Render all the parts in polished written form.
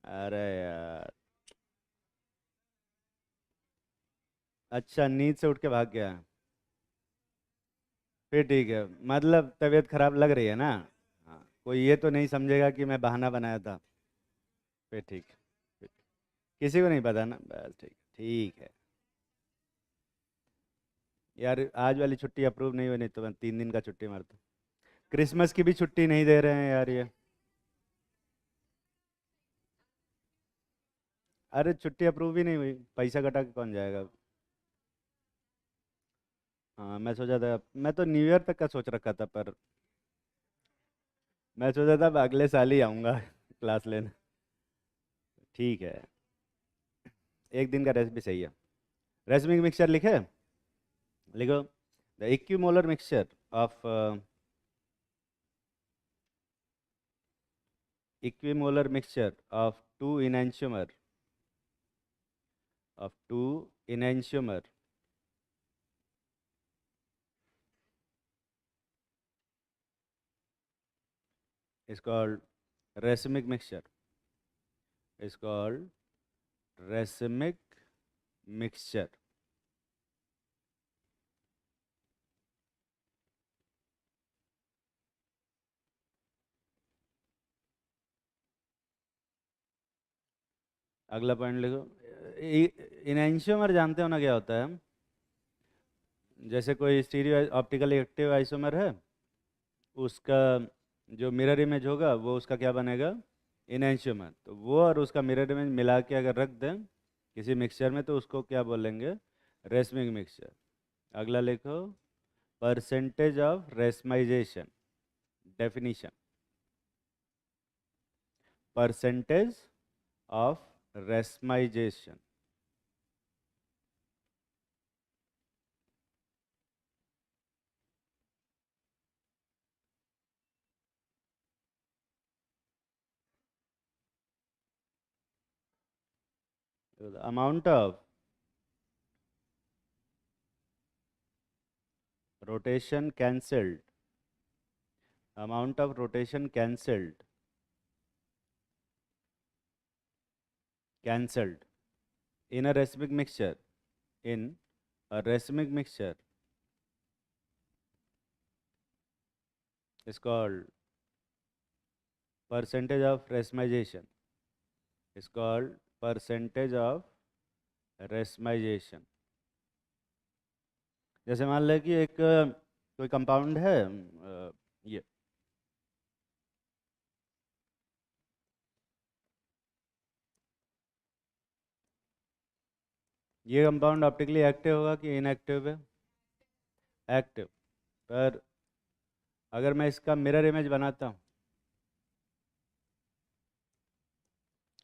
अरे यार। अच्छा, नींद से उठ के भाग गया। फिर ठीक है, मतलब तबीयत खराब लग रही है ना। हाँ, कोई ये तो नहीं समझेगा कि मैं बहाना बनाया था। फिर ठीक। फिर किसी को नहीं पता ना, बस ठीक। ठीक है। यार आज वाली छुट्टी अप्रूव नहीं हुई, नहीं तो मैं 3 दिन का छुट्टी मारता। क्रिसमस की भी छुट्टी नहीं दे रहे हैं यार ये। अरे छुट्टी अप्रूव ही नहीं हुई, पैसा कटा के कौन जाएगा। हाँ मैं सोचा था, मैं तो न्यू ईयर तक का सोच रखा था, पर मैं सोचा था अब अगले साल ही आऊँगा क्लास लेने। ठीक है। एक दिन का रेस्ट भी सही है। रेसमिक मिक्सचर लिखे। लिखो। The equimolar mixture of equimolar mixture of two enantiomer is called racemic mixture, is called racemic mixture. अगला पॉइंट लिखो। इनैंशियोमर जानते हो ना क्या होता है। जैसे कोई स्टीरियो ऑप्टिकल एक्टिव आइसोमर है, उसका जो मिरर इमेज होगा वो उसका क्या बनेगा, इनैंशियोमर। तो वो और उसका मिरर इमेज मिला के अगर रख दें किसी मिक्सचर में तो उसको क्या बोलेंगे, रेसमिक मिक्सचर। अगला लिखो। Percentage of racemisation. Definition. Percentage of racemisation. Amount of rotation cancelled, amount of rotation cancelled in a racemic mixture, in a racemic mixture is called percentage of racemization, is called percentage of racemization. जैसे मान लें कि एक कोई compound है, ये ये compound optically active होगा कि इनएक्टिव है, एक्टिव। पर अगर मैं इसका मिरर इमेज बनाता हूँ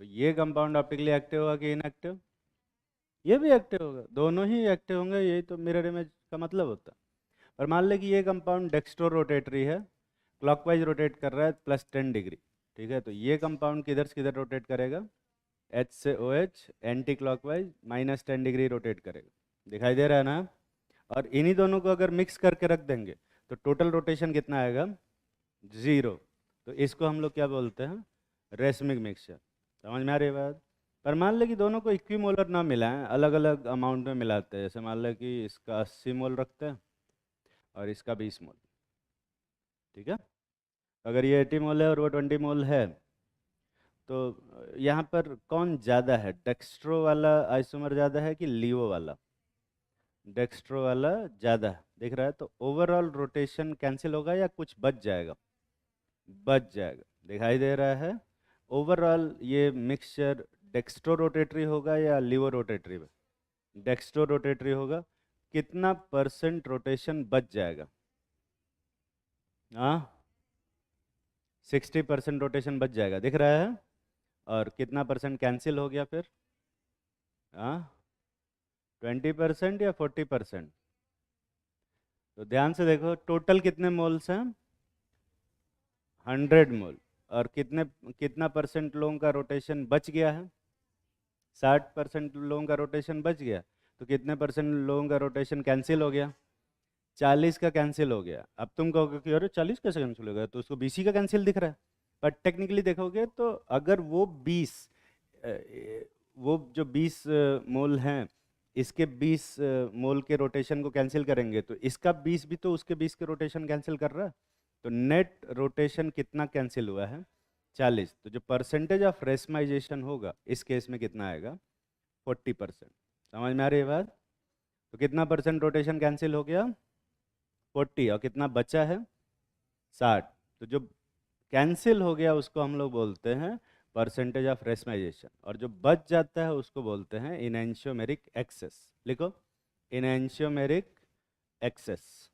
तो ये कंपाउंड ऑप्टिकली एक्टिव होगा कि इनएक्टिव, ये भी एक्टिव होगा, दोनों ही एक्टिव होंगे, यही तो मिरर इमेज का मतलब होता है। पर मान लें कि ये कंपाउंड डेक्स्ट्रो रोटेटरी है, क्लॉकवाइज रोटेट कर रहा है +10 डिग्री। ठीक है, तो ये कंपाउंड किधर से किधर रोटेट करेगा, एच से O H anticlockwise -10 degree rotate करेगा। दिखाई दे रहा है ना। और इन्हीं दोनों को अगर मिक्स करके रख देंगे तो टोटल रोटेशन कितना आएगा, 0। तो इसको हम लोग क्या बोलते हैं, रेसमिक मिक्सचर। समझ में आ रही है बात। पर मान लें कि दोनों को इक्विमोलर ना मिलाएं, अलग अलग अमाउंट में मिलाते हैं। जैसे मान लें कि इसका 80 मोल रखते हैं और इसका 20 मोल। ठीक है। अगर ये 80 मोल है और वो 20 मोल है, तो यहाँ पर कौन ज़्यादा है, डेक्स्ट्रो वाला आइसोमर ज़्यादा है कि लीवो वाला, डेक्स्ट्रो वाला ज़्यादा है। दिख रहा है, तो ओवरऑल रोटेशन कैंसिल होगा या कुछ बच जाएगा, बच जाएगा। दिखाई दे रहा है। ओवरऑल ये मिक्सचर डेक्स्ट्रो रोटेटरी होगा या लीवो रोटेटरी में, डेक्स्ट्रो रोटेटरी होगा। कितना परसेंट रोटेशन बच जाएगा, हाँ 60% रोटेशन बच जाएगा, दिख रहा है। और कितना परसेंट कैंसिल हो गया फिर, हाँ 20% या 40%। तो ध्यान से देखो, टोटल कितने मोल्स हैं, 100 मोल। और कितने, कितना परसेंट लोगों का रोटेशन बच गया है, 60% लोगों का रोटेशन बच गया। तो कितने परसेंट लोगों का रोटेशन कैंसिल हो गया, 40 का कैंसिल हो गया। अब तुम कहोगे कि अरे 40 कैसे कैंसिल हो गया, तो उसको 20 का कैंसिल दिख रहा है। पर टेक्निकली देखोगे तो अगर वो 20 वो जो 20 मोल हैं, इसके 20 मोल के रोटेशन को कैंसिल करेंगे तो इसका 20 भी तो उसके 20 के रोटेशन कैंसिल कर रहा है, तो नेट रोटेशन कितना कैंसिल हुआ है? 40। तो जो परसेंटेज ऑफ रेसमाइजेशन होगा इस केस में कितना आएगा? 40%। समझ में आ रही है बात? तो कितना परसेंट रोटेशन कैंसिल हो गया? 40। और कितना बचा है? 60। तो जो कैंसिल हो गया उसको हम लोग बोलते हैं परसेंटेज ऑफ रेसमाइजेशन, और जो बच जाता है उसको बोलते हैं इनएंशियोमेरिक एक्सेस। लिखो, enantiomeric excess.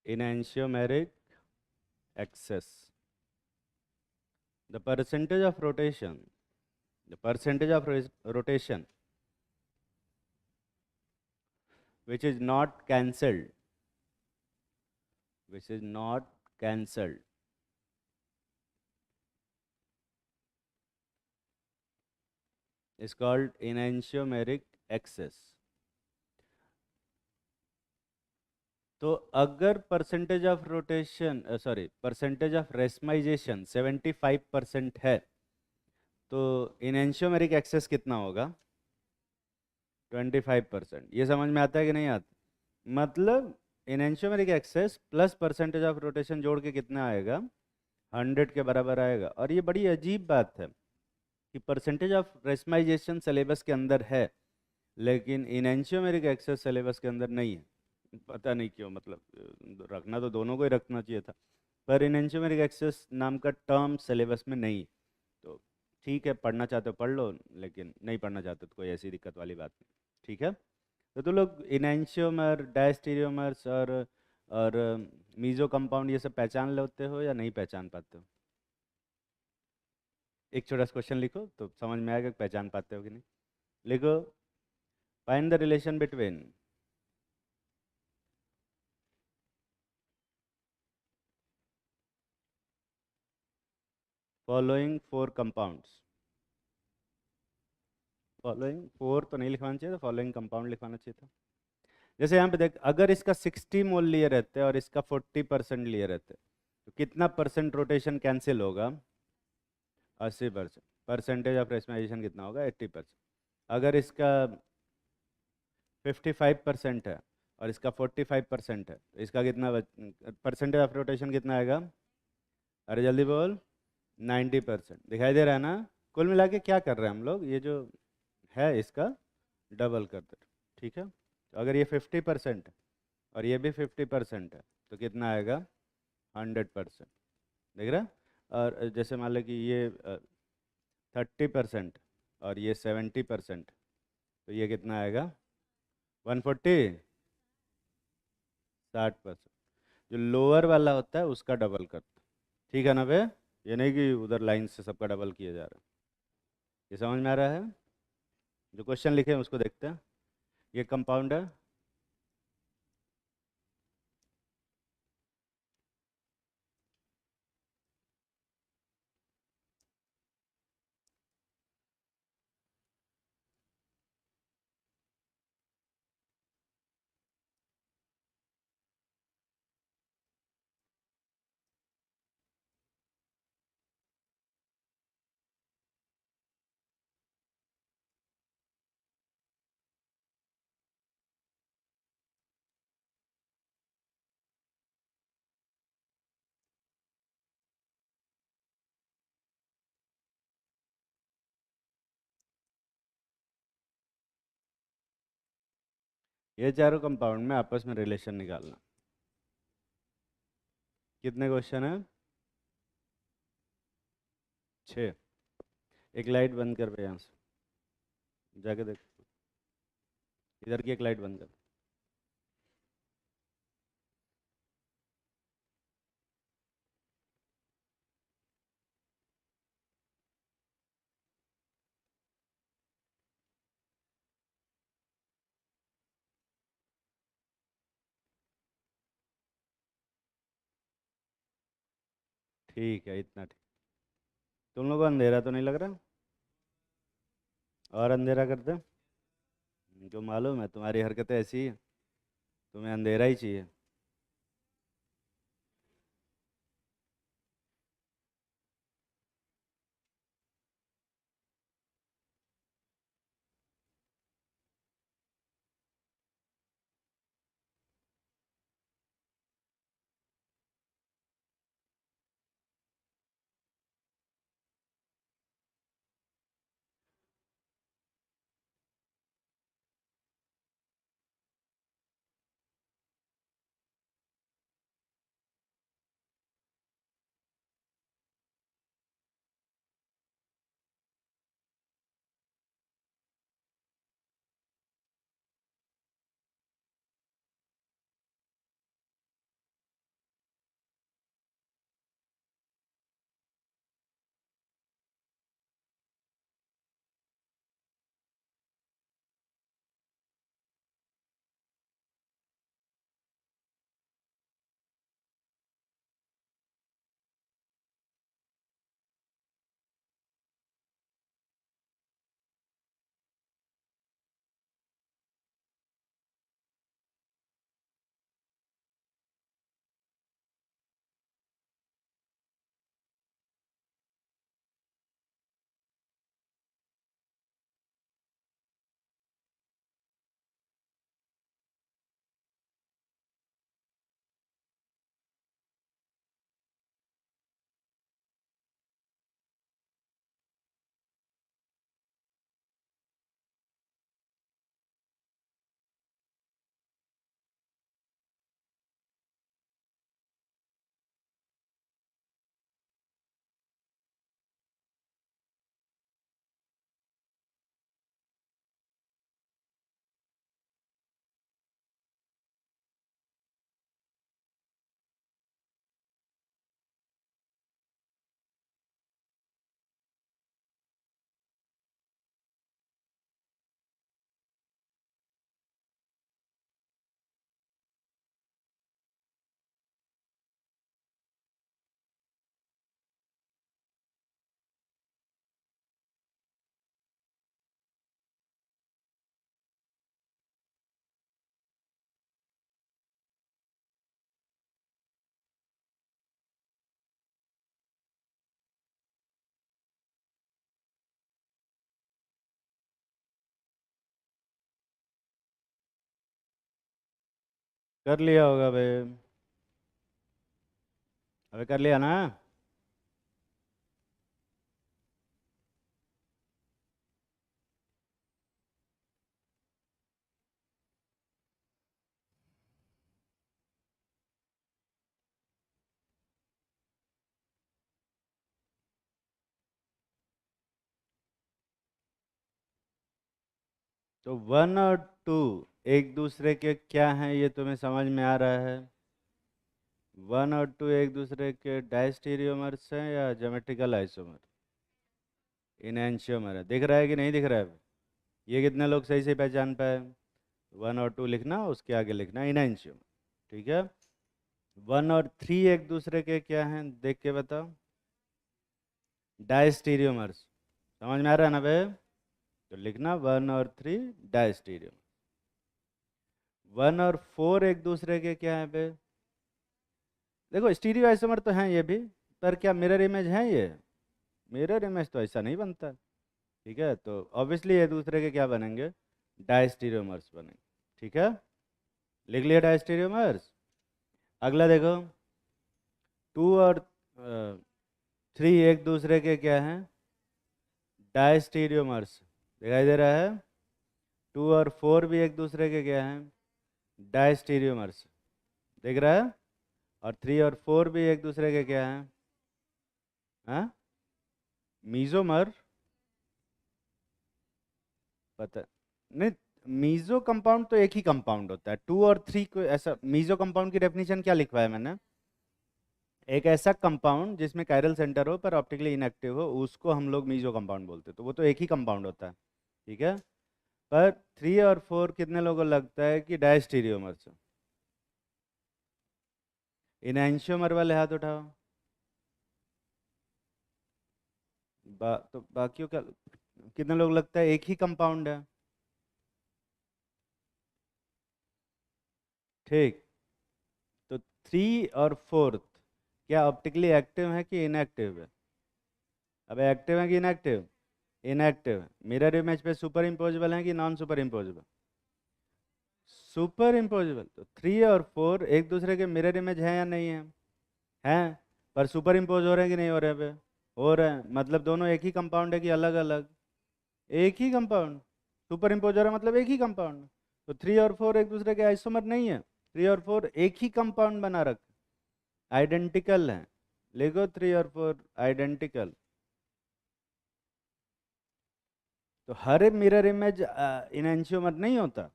Enantiomeric excess, the percentage of rotation, the percentage of rotation which is not cancelled, which is not cancelled, is called enantiomeric excess. तो अगर percentage of rotation, sorry, percentage of racemisation 75% है, तो इनएंशियोमेरिक access कितना होगा? 25%। ये समझ में आता है कि नहीं आता? मतलब enantiomeric excess plus percentage of rotation जोड़ के कितना आएगा? 100 के बराबर आएगा। और ये बड़ी अजीब बात है कि परसेंटेज ऑफ रेसमाइजेशन सिलेबस के अंदर है, लेकिन इनएंशियोमेरिक एक्सेस सिलेबस के अंदर नहीं है। पता नहीं क्यों, मतलब रखना तो दोनों को ही रखना चाहिए था, पर इनएंशियोमेरिक एक्सेस नाम का टर्म सिलेबस में नहीं। तो ठीक है, पढ़ना चाहते हो पढ़ लो, लेकिन नहीं पढ़ना चाहते तो कोई ऐसी दिक्कत वाली बात नहीं। ठीक है, तो तुम लोग इनएंशियोमर, डायस्टीरियोमर्स और मीजो कंपाउंड ये सब पहचान लेते हो या नहीं पहचान पाते हो? एक छोटा सा क्वेश्चन लिखो तो समझ में आएगा कि पहचान पाते हो कि नहीं। लिखो, find the relation between following 4 compounds. Following 4 तो नहीं लिखवाना चाहिए था, फॉलोइंग कंपाउंड लिखवाना चाहिए था। जैसे यहाँ पे देख, अगर इसका 60 मोल लिए रहते और इसका 40% लिए रहते, तो कितना परसेंट रोटेशन कैंसिल होगा? 80%। परसेंटेज ऑफ रेशमाइजेशन कितना होगा? 80%। अगर इसका 55% है और इसका 45% है, तो इसका कितना परसेंटेज ऑफ रोटेशन कितना आएगा? अरे जल्दी बोल। 90%। दिखाई दे रहा है ना? कुल मिला के क्या कर रहे हैं हम लोग, ये जो है इसका डबल कर दे। ठीक है, तो अगर ये 50% है और ये भी 50% है, तो कितना आएगा? 100%। देख रहा है? और जैसे मान लो कि ये 30% और ये 70%, तो ये कितना आएगा? 140। 60%। जो लोअर वाला होता है उसका डबल करते। ठीक है ना बे? ये नहीं कि उधर लाइन से सबका डबल किया जा रहा है। ये समझ में आ रहा है? जो क्वेश्चन लिखे हैं उसको देखते हैं। ये कंपाउंड है, ये चारों कंपाउंड में आपस में रिलेशन निकालना। कितने क्वेश्चन है? 6। एक लाइट बंद कर पे यहाँ से जाके देख, इधर की एक लाइट बंद कर। ठीक है, इतना ठीक। तुम लोगों को अंधेरा तो नहीं लग रहा? और अंधेरा कर दे। उनको मालूम है तुम्हारी हरकतें ऐसी है, तुम्हें अंधेरा ही चाहिए। कर लिया होगा भाई। अबे कर लिया ना। तो वन और टू एक दूसरे के क्या हैं, ये तुम्हें समझ में आ रहा है? वन और टू एक दूसरे के डायस्टीरियोमर्स हैं या ज्योमेट्रिकल आइसोमर? इनैंशियोमर है। दिख रहा है कि नहीं दिख रहा है? ये कितने लोग सही से पहचान पाए? वन और टू लिखना, उसके आगे लिखना इनैंशियोमर। ठीक है। वन और थ्री एक दूसरे के क्या हैं, देख के बताओ। डायस्टीरियोमर्स। समझ में आ रहा है ना भाई? तो लिखना वन और थ्री डायस्टीरियोमर। वन और फोर एक दूसरे के क्या हैं बे? देखो स्टीरियो आइसोमर तो हैं ये भी, पर क्या मिरर इमेज है ये? मिरर इमेज तो ऐसा नहीं बनता। ठीक है, तो ऑब्वियसली ये दूसरे के क्या बनेंगे? डायस्टीरियोमर्स बनेंगे। ठीक है, लिख लिया डायस्टीरियोमर्स। अगला देखो, टू और थ्री एक दूसरे के क्या हैं? डायस्टीरियोमर्स। दिखाई दे रहा है? टू और फोर भी एक दूसरे के क्या हैं? डायस्टीरियोमर्स। दिख रहा है? और थ्री और फोर भी एक दूसरे के क्या हैं? हाँ, मीजोमर। पता नहीं। मीजो कंपाउंड तो एक ही कंपाउंड होता है। टू और थ्री को ऐसा, मीजो कंपाउंड की डेफिनेशन क्या लिखवाया मैंने? एक ऐसा कंपाउंड जिसमें कायरल सेंटर हो पर ऑप्टिकली इनएक्टिव हो, उसको हम लोग मीजो कंपाउंड बोलते हैं। तो वो तो एक ही कंपाउंड होता है। ठीक है, पर थ्री और फोर कितने लोगों को लगता है कि डायस्टीरियोमर्स? इनैंशियोमर वाले हाथ उठाओ। तो बाकियों का कितने लोग लगता है एक ही कंपाउंड है? ठीक, तो 3 और 4 क्या ऑप्टिकली एक्टिव है कि इनएक्टिव है? अब एक्टिव है कि इनएक्टिव? इनएक्टिव है। मिरर इमेज पे सुपर इम्पोजेबल है कि non super imposable? Super imposable. तो 3 और 4 एक दूसरे के मिरर इमेज है या नहीं है? हैं, पर सुपर इम्पोज हो रहे हैं कि नहीं हो रहे हैं पे? हो रहे हैं, मतलब दोनों एक ही कंपाउंड है कि अलग अलग? एक ही कंपाउंड। सुपर इम्पोज हो रहा है मतलब एक ही कंपाउंड। तो 3 और 4 एक दूसरे के आइसोमर नहीं है, 3 और 4 एक ही कंपाउंड बना रखे, आइडेंटिकल है। लिखो 3 और 4 आइडेंटिकल। तो हर मिरर इमेज इनएंशियोमर नहीं होता।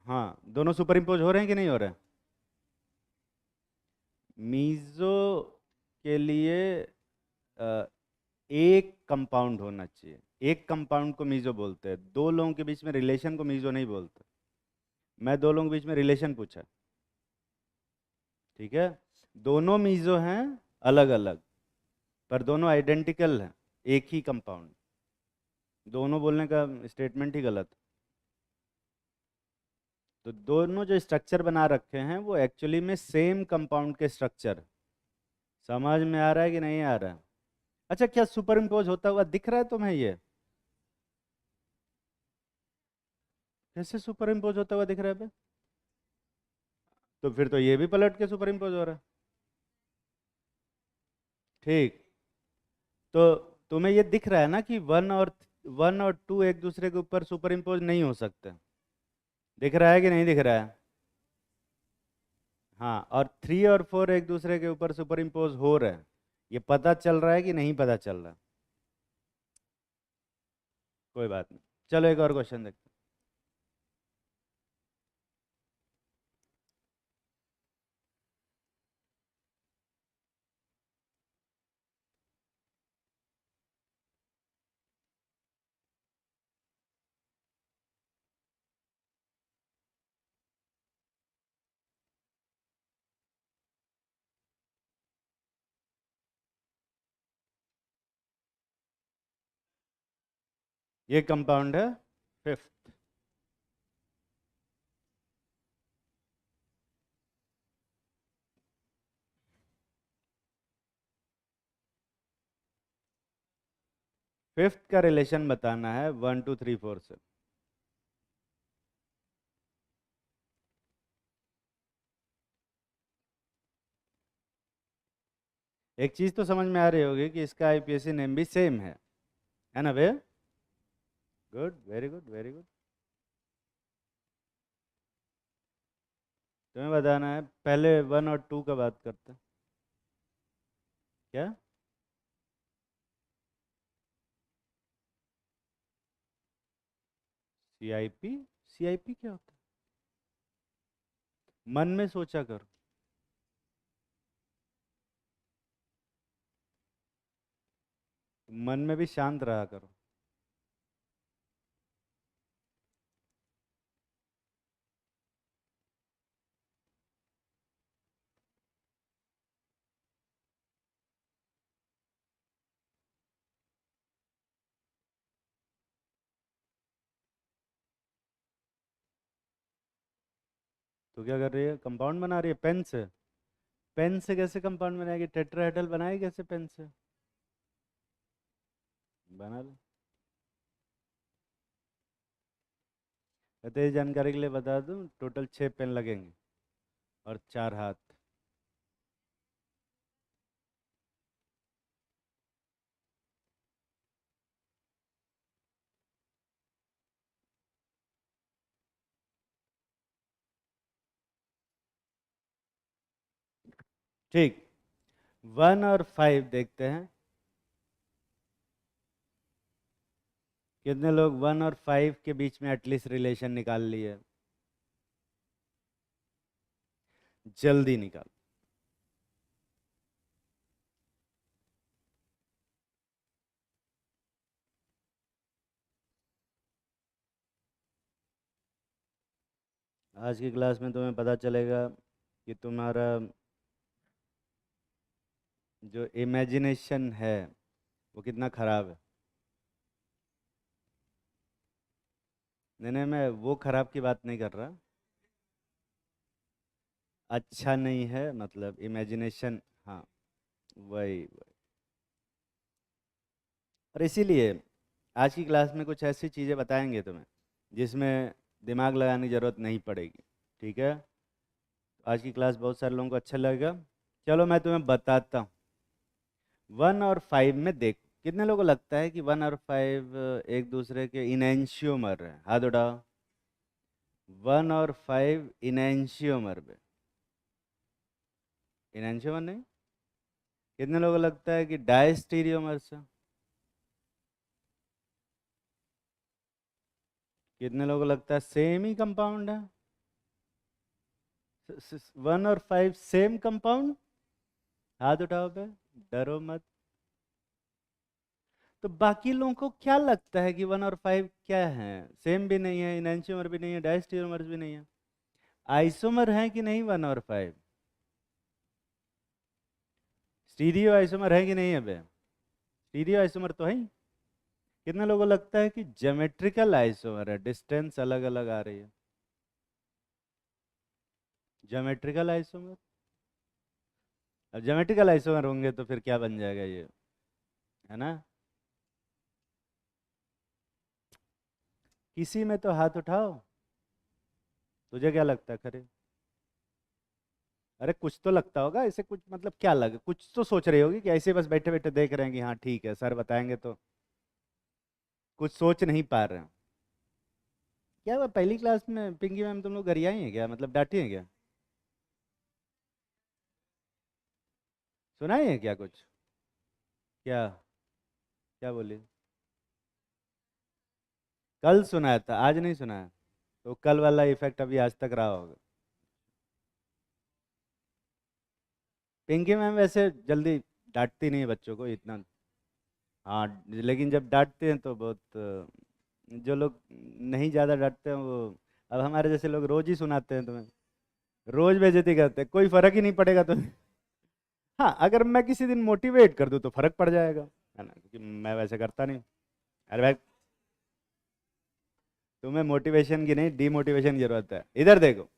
हाँ, दोनों सुपर इम्पोज हो रहे हैं कि नहीं हो रहे हैं? मीजो के लिए अ, एक कंपाउंड होना चाहिए। एक कंपाउंड को मीजो बोलते हैं, दो लोगों के बीच में रिलेशन को मीजो नहीं बोलते। मैं दो लोगों के बीच में रिलेशन पूछा, ठीक है? दोनों मीजो हैं, अलग अलग, पर दोनों आइडेंटिकल हैं, एक ही कंपाउंड। दोनों बोलने का स्टेटमेंट ही गलत। तो दोनों जो स्ट्रक्चर बना रखे हैं वो एक्चुअली में सेम कंपाउंड के स्ट्रक्चर। समझ में आ रहा है कि नहीं आ रहा है? अच्छा, क्या सुपर इम्पोज होता हुआ दिख रहा है तुम्हें ये? कैसे सुपर इम्पोज होता हुआ दिख रहा है बे? तो फिर तो ये भी पलट के सुपर इम्पोज हो रहा है। ठीक, तो तुम्हें ये दिख रहा है ना कि 1 और 2 एक दूसरे के ऊपर सुपर इम्पोज नहीं हो सकते? दिख रहा है कि नहीं दिख रहा है? हाँ, और 3 और 4 एक दूसरे के ऊपर सुपर इम्पोज हो रहे हैं। ये पता चल रहा है कि नहीं पता चल रहा? कोई बात नहीं, चलो एक और क्वेश्चन देखते हैं। ये कंपाउंड है फिफ्थ। फिफ्थ का रिलेशन बताना है 1 2 3 4 से। एक चीज तो समझ में आ रही होगी कि इसका आईपीएससी नेम भी सेम है ना भैया? Good, very good, very good. तुम्हें बताना है, पहले 1 और 2 का बात करते हैं। क्या? सीआईपी? सीआईपी क्या होता है? मन में सोचा करो। मन में भी शांत रहा करो। तो क्या कर रही है? कंपाउंड बना रही है पेन से। पेन से कैसे कंपाउंड बनाएगी? टेट्राहेड्रल बनाएगी कैसे पेन से? बना लो। कहते, इस जानकारी के लिए बता दूं, टोटल 6 पेन लगेंगे और 4 हाथ। ठीक, 1 और 5 देखते हैं। कितने लोग 1 और 5 के बीच में एटलीस्ट रिलेशन निकाल लिए? जल्दी निकाल। आज की क्लास में तुम्हें पता चलेगा कि तुम्हारा जो इमेजिनेशन है वो कितना खराब है। नहीं नहीं, मैं वो खराब की बात नहीं कर रहा। अच्छा नहीं है मतलब इमेजिनेशन। हाँ, वही। और इसीलिए आज की क्लास में कुछ ऐसी चीज़ें बताएंगे तुम्हें जिसमें दिमाग लगाने की ज़रूरत नहीं पड़ेगी। ठीक है, आज की क्लास बहुत सारे लोगों को अच्छा लगेगा। चलो मैं तुम्हें बताता हूँ। 1 और 5 में देखो, कितने लोगों को लगता है कि 1 और 5 एक दूसरे के इनएंशियोमर है? हाथ उठाओ। 1 और 5 इनएंशियोमर में। इनएंशियोमर नहीं? कितने लोगों को लगता है कि डायस्टीरियोमर से? कितने लोगों को लगता है सेम ही कंपाउंड है? 1 और 5 सेम कंपाउंड? हाथ उठाओ पे, डरो मत। तो बाकी लोगों को क्या लगता है कि 1 और 5 क्या है? सेम भी नहीं है, इनएंशियोमर भी नहीं है, डायस्टीरियोमर भी नहीं है। आइसोमर है कि नहीं 1 और 5? स्टीरियो आइसोमर है कि नहीं है बे? स्टीरियो आइसोमर तो है ही। कितने लोगों को लगता है कि ज्योमेट्रिकल आइसोमर है, डिस्टेंस अलग अलग आ रही है? Geometrical isomer. अब ज्योमेट्रिकल आइसोमर होंगे तो फिर क्या बन जाएगा ये, है ना? किसी में तो हाथ उठाओ। तुझे क्या लगता है खरे? अरे कुछ तो लगता होगा ऐसे, कुछ मतलब क्या लगे, कुछ तो सोच रही होगी कि ऐसे बस बैठे बैठे देख रहे हैं कि हाँ ठीक है सर बताएंगे तो। कुछ सोच नहीं पा रहे हैं। क्या वो पहली क्लास में पिंकी मैम तुम लोग गरियाई हैं क्या, मतलब डांटी हैं क्या? सुनाई है क्या कुछ? क्या? क्या बोली? कल सुनाया था, आज नहीं सुनाया? तो कल वाला इफेक्ट अभी आज तक रहा होगा। पिंकी मैम वैसे जल्दी डांटती नहीं है बच्चों को इतना। हाँ, लेकिन जब डांटते हैं तो बहुत जो लोग नहीं ज़्यादा डांटते हैं वो, अब हमारे जैसे लोग रोज ही सुनाते हैं तुम्हें, रोज बेइज्जती करते हैं, कोई फर्क ही नहीं पड़ेगा तुम्हें। हाँ, अगर मैं किसी दिन मोटिवेट कर दूँ तो फर्क पड़ जाएगा, है ना, क्योंकि मैं वैसे करता नहीं। अरे भाई, तुम्हें मोटिवेशन की नहीं डीमोटिवेशन की जरूरत है। इधर देखो,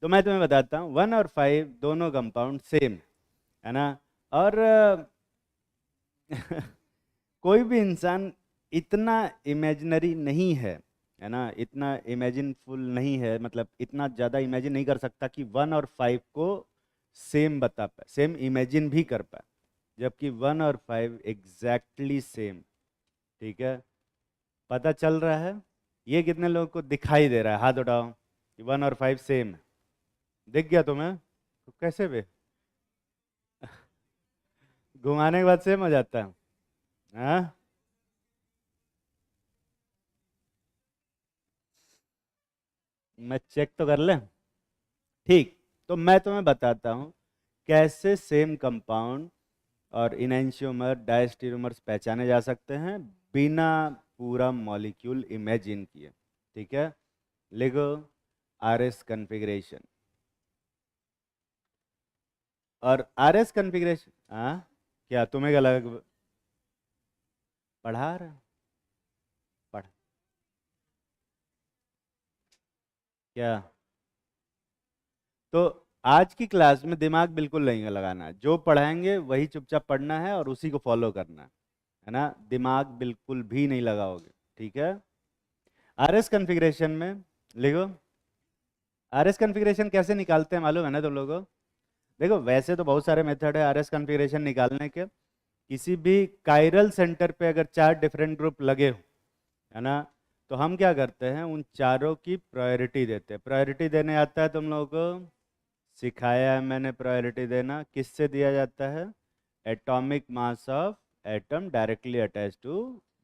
तो मैं तुम्हें बताता हूँ 1 और 5 दोनों कंपाउंड सेम, है ना? और कोई भी इंसान इतना इमेजिनरी नहीं है ना, इतना इमेजिनफुल नहीं है, मतलब इतना ज़्यादा इमेजिन नहीं कर सकता कि 1 और 5 को सेम बता पाए, सेम इमेजिन भी कर पाए, जबकि 1 और 5 एग्जैक्टली सेम। ठीक है, पता चल रहा है? ये कितने लोगों को दिखाई दे रहा है? हाथ उठाओ कि 1 और 5 सेम है। दिख गया तुम्हें? तो कैसे बे? घुमाने के बाद सेम हो जाता है? हाँ, मैं चेक तो कर ले। ठीक, तो मैं तुम्हें बताता हूँ कैसे सेम कंपाउंड और इनैंशियोमर डायस्टेरियोमर्स पहचाने जा सकते हैं बिना पूरा मॉलिक्यूल इमेजिन किए। ठीक है, लिखो आर एस कन्फिग्रेशन। और आर एस कन्फिग्रेशन, हाँ, क्या तुम्हें क्या लगा? पढ़ा रहा? पढ़ क्या? तो आज की क्लास में दिमाग बिल्कुल नहीं लगाना है, जो पढ़ाएंगे वही चुपचाप पढ़ना है और उसी को फॉलो करना है ना? दिमाग बिल्कुल भी नहीं लगाओगे। ठीक है, आर एस कन्फिग्रेशन में लिखो। आर एस कन्फिग्रेशन कैसे निकालते हैं मालूम है ना तुम लोगों को? देखो, वैसे तो बहुत सारे मेथड है आर एस कन्फिग्रेशन निकालने के। किसी भी कायरल सेंटर पे अगर 4 डिफरेंट ग्रुप लगे हो, है ना, तो हम क्या करते हैं, उन चारों की प्रायोरिटी देते हैं। प्रायोरिटी देने आता है तुम लोगों को? सिखाया है मैंने प्रायोरिटी देना। किससे दिया जाता है? Atomic mass of atom directly attach to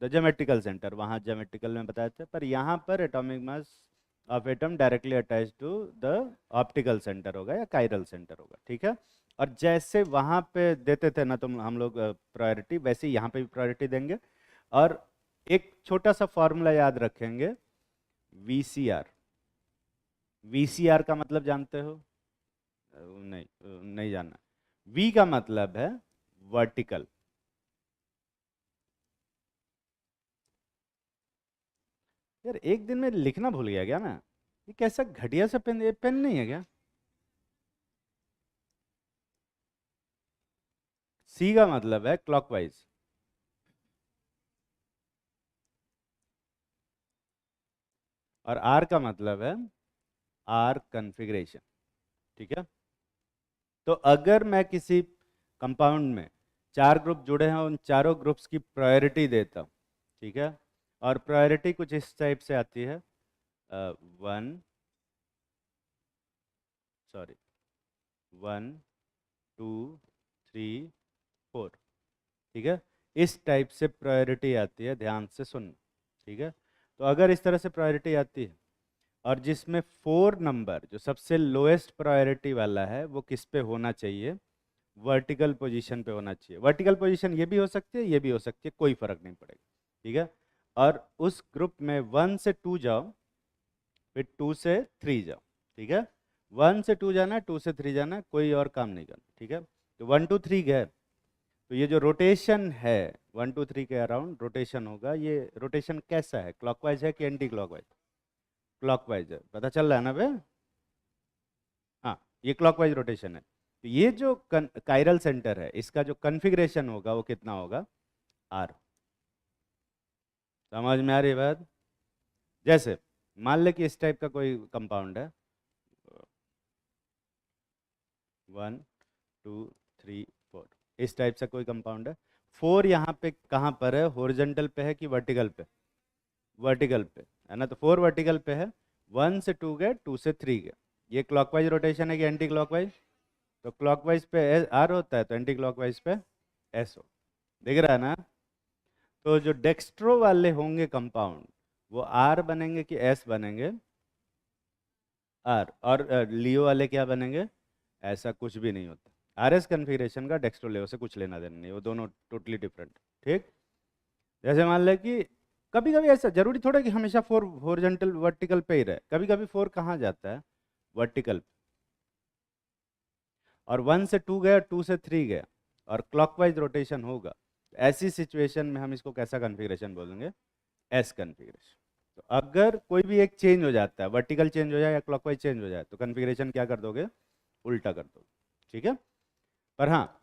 the geometrical centre. वहाँ ज्योमेट्रिकल में बताए थे, पर यहाँ पर atomic mass of atom directly attach to the optical centre होगा या कायरल सेंटर होगा। ठीक है, और जैसे वहाँ पे देते थे ना तुम हम लोग प्रायोरिटी, वैसे ही यहाँ पे भी प्रायोरिटी देंगे। और एक छोटा सा फॉर्मूला याद रखेंगे, V C R. V C R का मतलब जानते हो? नहीं, नहीं जानना। वी का मतलब है वर्टिकल, यार एक दिन में लिखना भूल गया क्या मैं? ये कैसा घटिया सा पेन, ये पेन नहीं है क्या? सी का मतलब है क्लॉकवाइज, और आर का मतलब है आर कन्फिग्रेशन। ठीक है। तो अगर मैं किसी कंपाउंड में चार ग्रुप जुड़े हैं, उन चारों ग्रुप्स की प्रायोरिटी देता हूँ। ठीक है। और प्रायोरिटी कुछ इस टाइप से आती है, one, sorry, one, two, three, four. ठीक है। इस टाइप से प्रायोरिटी आती है, ध्यान से सुन। ठीक है। तो अगर इस तरह से प्रायोरिटी आती है, और जिसमें फोर नंबर जो सबसे लोएस्ट प्रायोरिटी वाला है वो किस पे होना चाहिए? वर्टिकल पोजीशन पे होना चाहिए। वर्टिकल पोजीशन ये भी हो सकती है, ये भी हो सकती है, कोई फर्क नहीं पड़ेगा। ठीक है। और उस ग्रुप में वन से टू जाओ, फिर टू से थ्री जाओ। ठीक है। वन से टू जाना है, टू से थ्री जाना है, कोई और काम नहीं करना। ठीक है। तो वन टू थ्री गए, तो ये जो रोटेशन है, वन टू थ्री के अराउंड रोटेशन होगा। ये रोटेशन कैसा है, क्लॉकवाइज है कि एंटी क्लॉकवाइज? क्लॉकवाइज है, पता चल रहा है ना बे? हाँ, ये क्लॉकवाइज रोटेशन है। तो ये जो कायरल सेंटर है, इसका जो कन्फिग्रेशन होगा वो कितना होगा? आर। समझ में आ रही है बात? जैसे मान ले कि इस टाइप का कोई कंपाउंड है, वन, टू, थ्री, फोर, इस टाइप से कोई कंपाउंड है। फोर यहाँ पे कहाँ पर है, हॉरिजॉन्टल पे है कि वर्टिकल पे? वर्टिकल पे है ना, तो फोर वर्टिकल पे है। वन से टू गए, टू से थ्री गए। ये क्लॉकवाइज रोटेशन है कि एंटी क्लॉकवाइज? तो क्लॉकवाइज पे आर होता है, तो एंटी क्लॉकवाइज पे एस हो। दिख रहा है ना? तो जो डेक्स्ट्रो वाले होंगे कंपाउंड, वो आर बनेंगे कि एस बनेंगे? आर। और लियो वाले क्या बनेंगे? ऐसा कुछ भी नहीं होता। आर एस कन्फिग्रेशन का डेक्स्ट्रो लेवल से कुछ लेना देना नहीं, वो दोनों टोटली डिफरेंट। ठीक। जैसे मान लें कि कभी कभी ऐसा जरूरी थोड़ा कि हमेशा फोर हॉरिजॉन्टल वर्टिकल पे ही रहे, कभी कभी फोर कहाँ जाता है? वर्टिकल। और वन से टू गया, टू से थ्री गया, और क्लॉकवाइज रोटेशन होगा, ऐसी सिचुएशन में हम इसको कैसा कन्फिग्रेशन बोलेंगे? S configuration. तो अगर कोई भी एक चेंज हो जाता है, वर्टिकल चेंज हो जाए या क्लॉकवाइज चेंज हो जाए, तो कन्फिग्रेशन क्या कर दोगे? उल्टा कर दोगे। ठीक है। पर हाँ,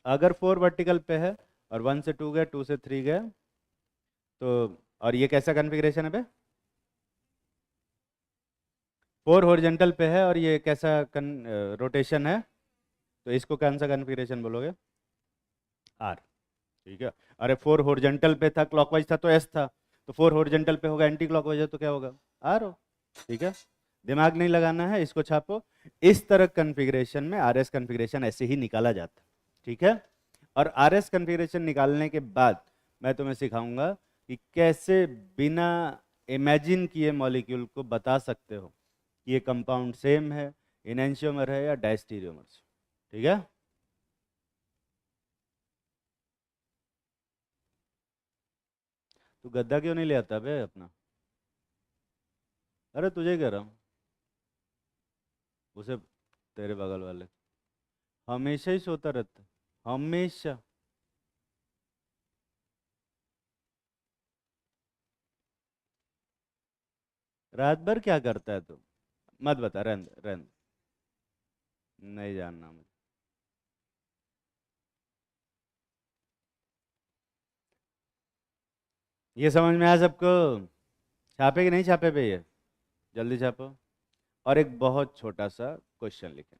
अगर फोर वर्टिकल पे है और वन से टू गए, टू से थ्री गए, तो और ये कैसा कन्फिग्रेशन है बे? फोर हॉरिजॉन्टल पे है और ये कैसा रोटेशन है, तो इसको कौन सा कन्फिग्रेशन बोलोगे? आर। ठीक है। अरे फोर हॉरिजॉन्टल पे था, क्लॉकवाइज था, तो एस था। तो फोर हॉरिजॉन्टल पे होगा, एंटी क्लॉकवाइज है, तो क्या होगा? आर हो। ठीक है। दिमाग नहीं लगाना है, इसको छापो। इस तरह कन्फिग्रेशन में आर एस कन्फिग्रेशन ऐसे ही निकाला जाता है। ठीक है। और आर एस कन्फिग्रेशन निकालने के बाद मैं तुम्हें सिखाऊंगा कि कैसे बिना इमेजिन किए मॉलिक्यूल को बता सकते हो कि ये कंपाउंड सेम है, इनेंशियोमर है या डायस्टीरियोमर। ठीक है। तू गद्दा क्यों नहीं ले आता बे अपना? अरे तुझे कह रहा हूँ, उसे, तेरे बगल वाले, हमेशा ही सोता रहता है, हमेशा। रात भर क्या करता है तू? मत बता, रहने दे, रहने दे। नहीं जानना मुझे। ये समझ में आया सबको? छापे कि नहीं छापे पे ये? जल्दी छापो। और एक बहुत छोटा सा क्वेश्चन लिखें।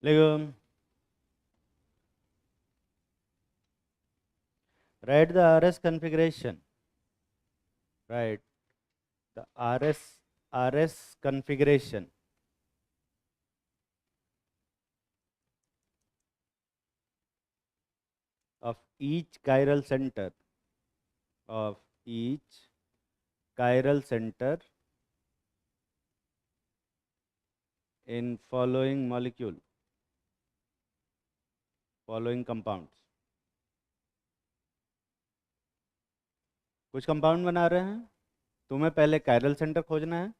लेकिन write the RS configuration. Right. The RS configuration of each chiral center of each chiral center in following molecule, following compounds. कुछ कंपाउंड बना रहे हैं, तुम्हें पहले कायरल सेंटर खोजना है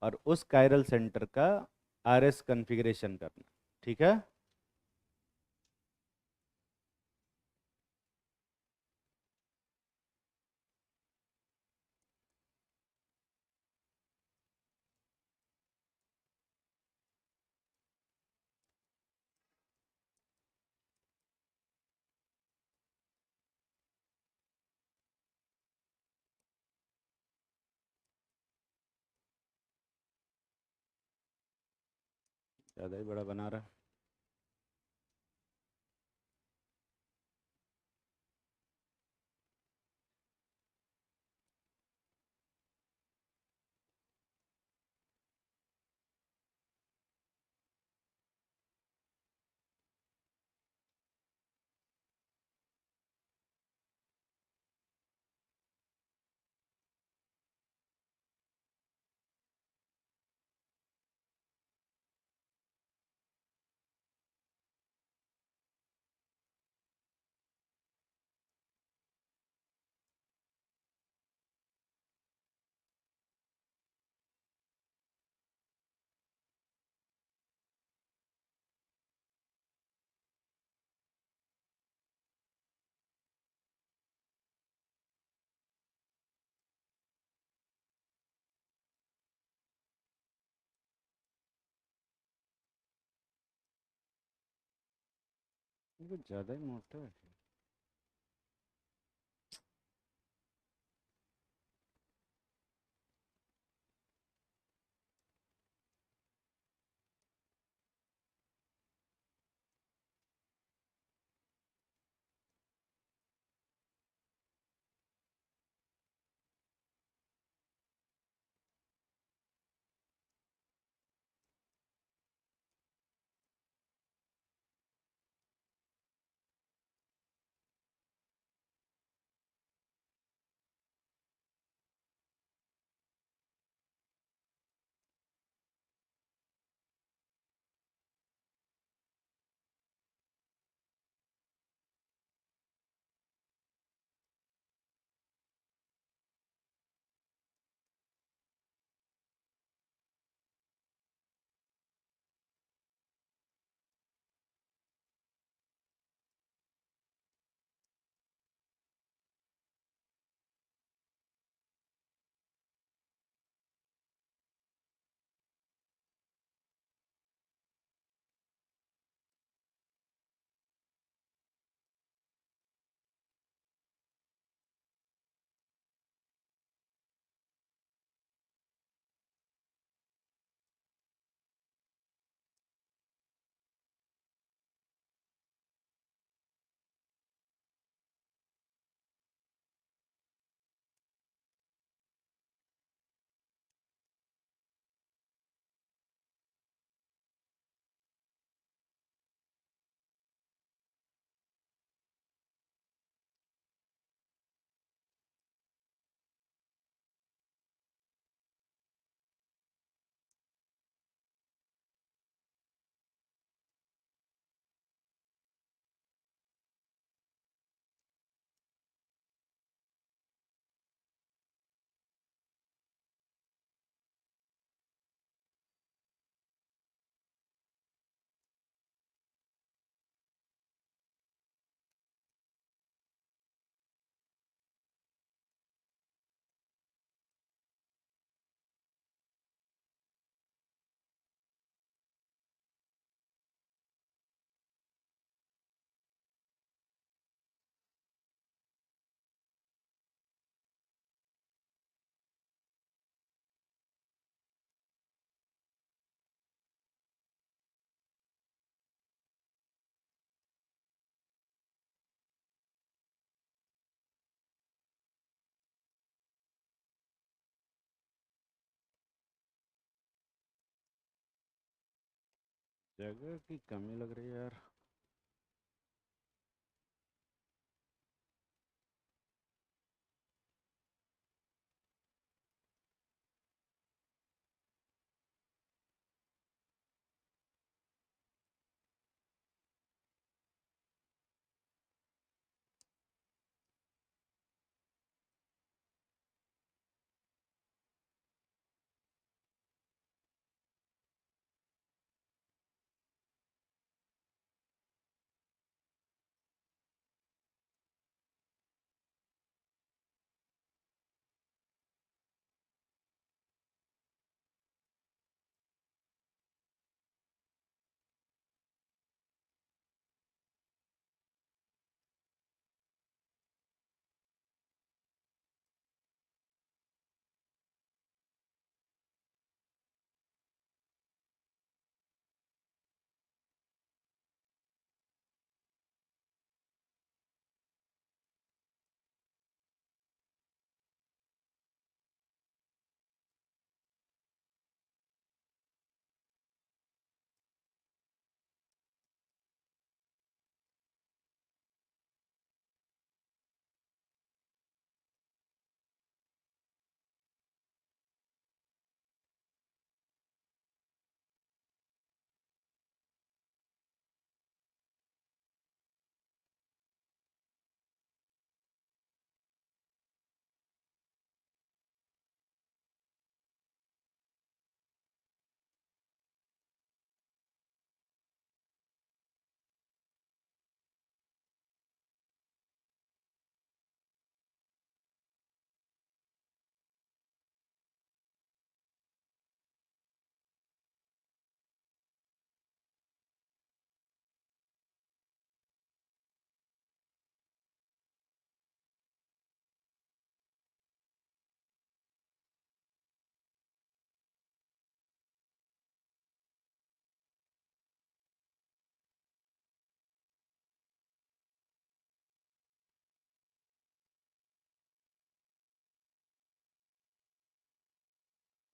और उस कायरल सेंटर का आरएस कॉन्फ़िगरेशन करना, ठीक है। ज़्यादा ही बड़ा बना रहा। ये कुछ ज़्यादा ही मोटा है। जगह की कमी लग रही है यार।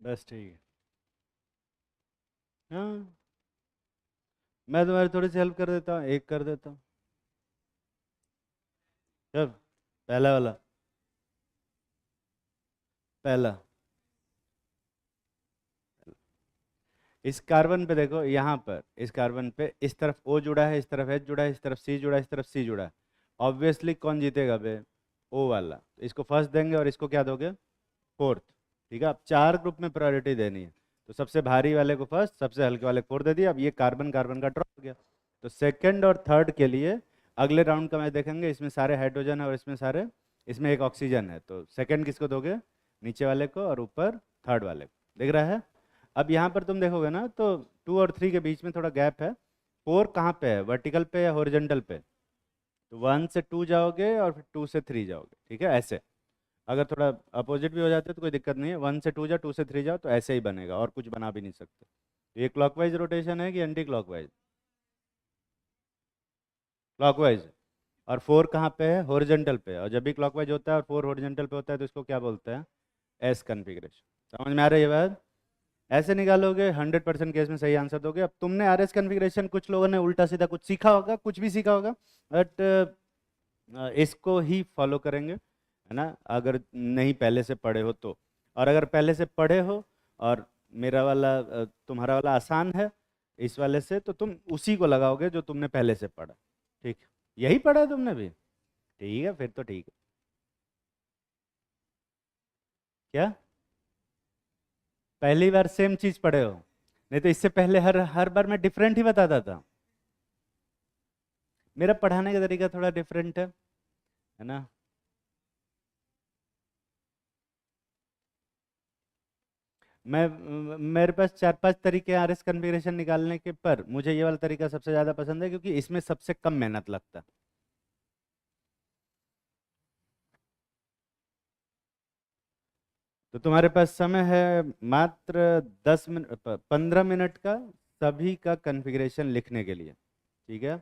बस ठीक है। हाँ, मैं तुम्हारी थोड़ी सी हेल्प कर देता हूँ, एक कर देता हूँ। जब पहला वाला, पहला, इस कार्बन पे देखो, यहाँ पर इस कार्बन पे इस तरफ O जुड़ा है, इस तरफ H जुड़ा है, इस तरफ C जुड़ा है, इस तरफ C जुड़ा है। ऑब्वियसली कौन जीतेगा बे? O वाला। इसको फर्स्ट देंगे और इसको क्या दोगे? फोर्थ। ठीक है, अब चार ग्रुप में प्रायोरिटी देनी है। तो सबसे भारी वाले को फर्स्ट, सबसे हल्के वाले को फोर्थ दे दिया। अब ये कार्बन कार्बन का ड्रॉप हो गया। तो सेकंड और थर्ड के लिए अगले राउंड का मैच देखेंगे। इसमें सारे हाइड्रोजन है और इसमें सारे, इसमें एक ऑक्सीजन है। तो सेकंड किसको दोगे? नीचे वाले को, और ऊपर थर्ड वाले को। दिख रहा है? अब यहाँ पर तुम देखोगे ना, तो 2 और 3 के बीच में थोड़ा गैप है। 4 कहाँ पे है, वर्टिकल पे या हॉरिजॉन्टल पे? तो 1 से 2 जाओगे और फिर 2 से 3 जाओगे। ठीक है, ऐसे। अगर थोड़ा अपोजिट भी हो जाते तो कोई दिक्कत नहीं है। 1 से 2 जाओ, 2 से 3 जाओ, तो ऐसे ही बनेगा, और कुछ बना भी नहीं सकते। तो ये क्लॉकवाइज रोटेशन है कि एंटी क्लॉकवाइज? क्लॉकवाइज। और 4 कहाँ पे है? हॉरिजॉन्टल पे। और जब भी क्लॉकवाइज होता है और 4 हॉरिजॉन्टल पे होता है तो इसको क्या बोलते हैं? S configuration. समझ में आ रही है बात? ऐसे निकालोगे, 100% केस में सही आंसर दोगे। अब तुमने आर एस कन्फिग्रेशन, कुछ लोगों ने उल्टा सीधा कुछ सीखा होगा, कुछ भी सीखा होगा, बट इसको ही फॉलो करेंगे, है ना, अगर नहीं पहले से पढ़े हो तो। और अगर पहले से पढ़े हो और मेरा वाला तुम्हारा वाला आसान है इस वाले से, तो तुम उसी को लगाओगे जो तुमने पहले से पढ़ा। ठीक है? यही पढ़ा है तुमने भी? ठीक है, फिर तो ठीक है। क्या पहली बार सेम चीज पढ़े हो? नहीं तो इससे पहले हर हर बार मैं डिफरेंट ही बताता था। मेरा पढ़ाने का तरीका थोड़ा डिफरेंट है ना। मैं मेरे पास 4-5 तरीके हैं आरएस कॉन्फ़िगरेशन निकालने के, पर मुझे ये वाला तरीका सबसे ज़्यादा पसंद है क्योंकि इसमें सबसे कम मेहनत लगता है। तो तुम्हारे पास समय है मात्र 10 मिनट, 15 मिनट का, सभी का कॉन्फ़िगरेशन लिखने के लिए। ठीक है?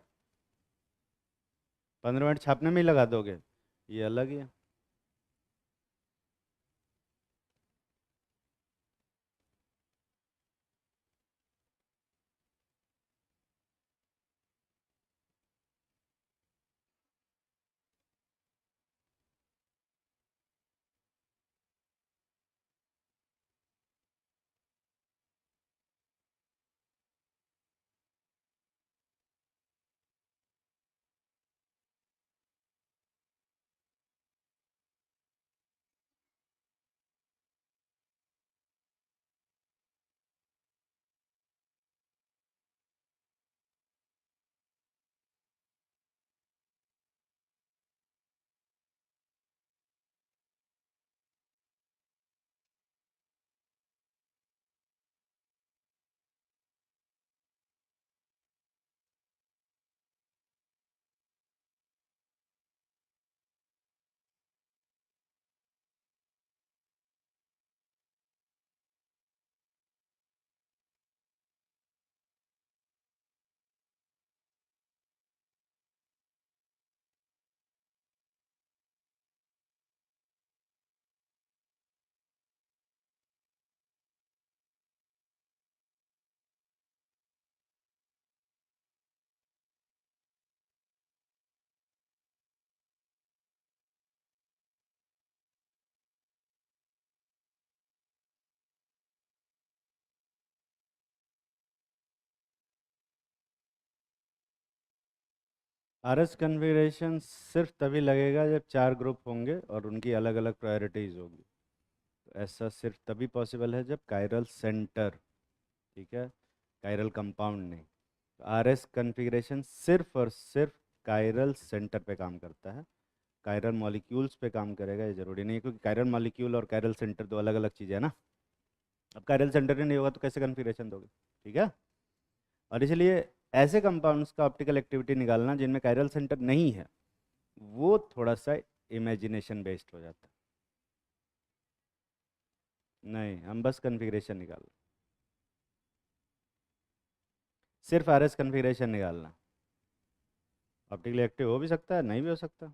15 मिनट छापने में ही लगा दोगे? ये अलग ही है। RS कन्फिग्रेशन सिर्फ तभी लगेगा जब 4 ग्रुप होंगे और उनकी अलग अलग प्रायोरिटीज़ होगी। तो ऐसा सिर्फ तभी पॉसिबल है जब कायरल सेंटर, ठीक है, कायरल कंपाउंड नहीं। तो RS कन्फिग्रेशन सिर्फ और सिर्फ कायरल सेंटर पे काम करता है, कायरल मॉलिक्यूल्स पे काम करेगा ये जरूरी नहीं है, क्योंकि कायरल मॉलिक्यूल और कायरल सेंटर दो अलग अलग चीज़ें हैं ना। अब कायरल सेंटर ही नहीं होगा तो कैसे कन्फिग्रेशन दोगे, ठीक है। और इसलिए ऐसे कंपाउंड्स का ऑप्टिकल एक्टिविटी निकालना जिनमें कायरल सेंटर नहीं है, वो थोड़ा सा इमेजिनेशन बेस्ड हो जाता है। नहीं, हम बस कन्फिग्रेशन निकाल, सिर्फ RS कन्फिग्रेशन निकालना। ऑप्टिकली एक्टिव हो भी सकता है, नहीं भी हो सकता।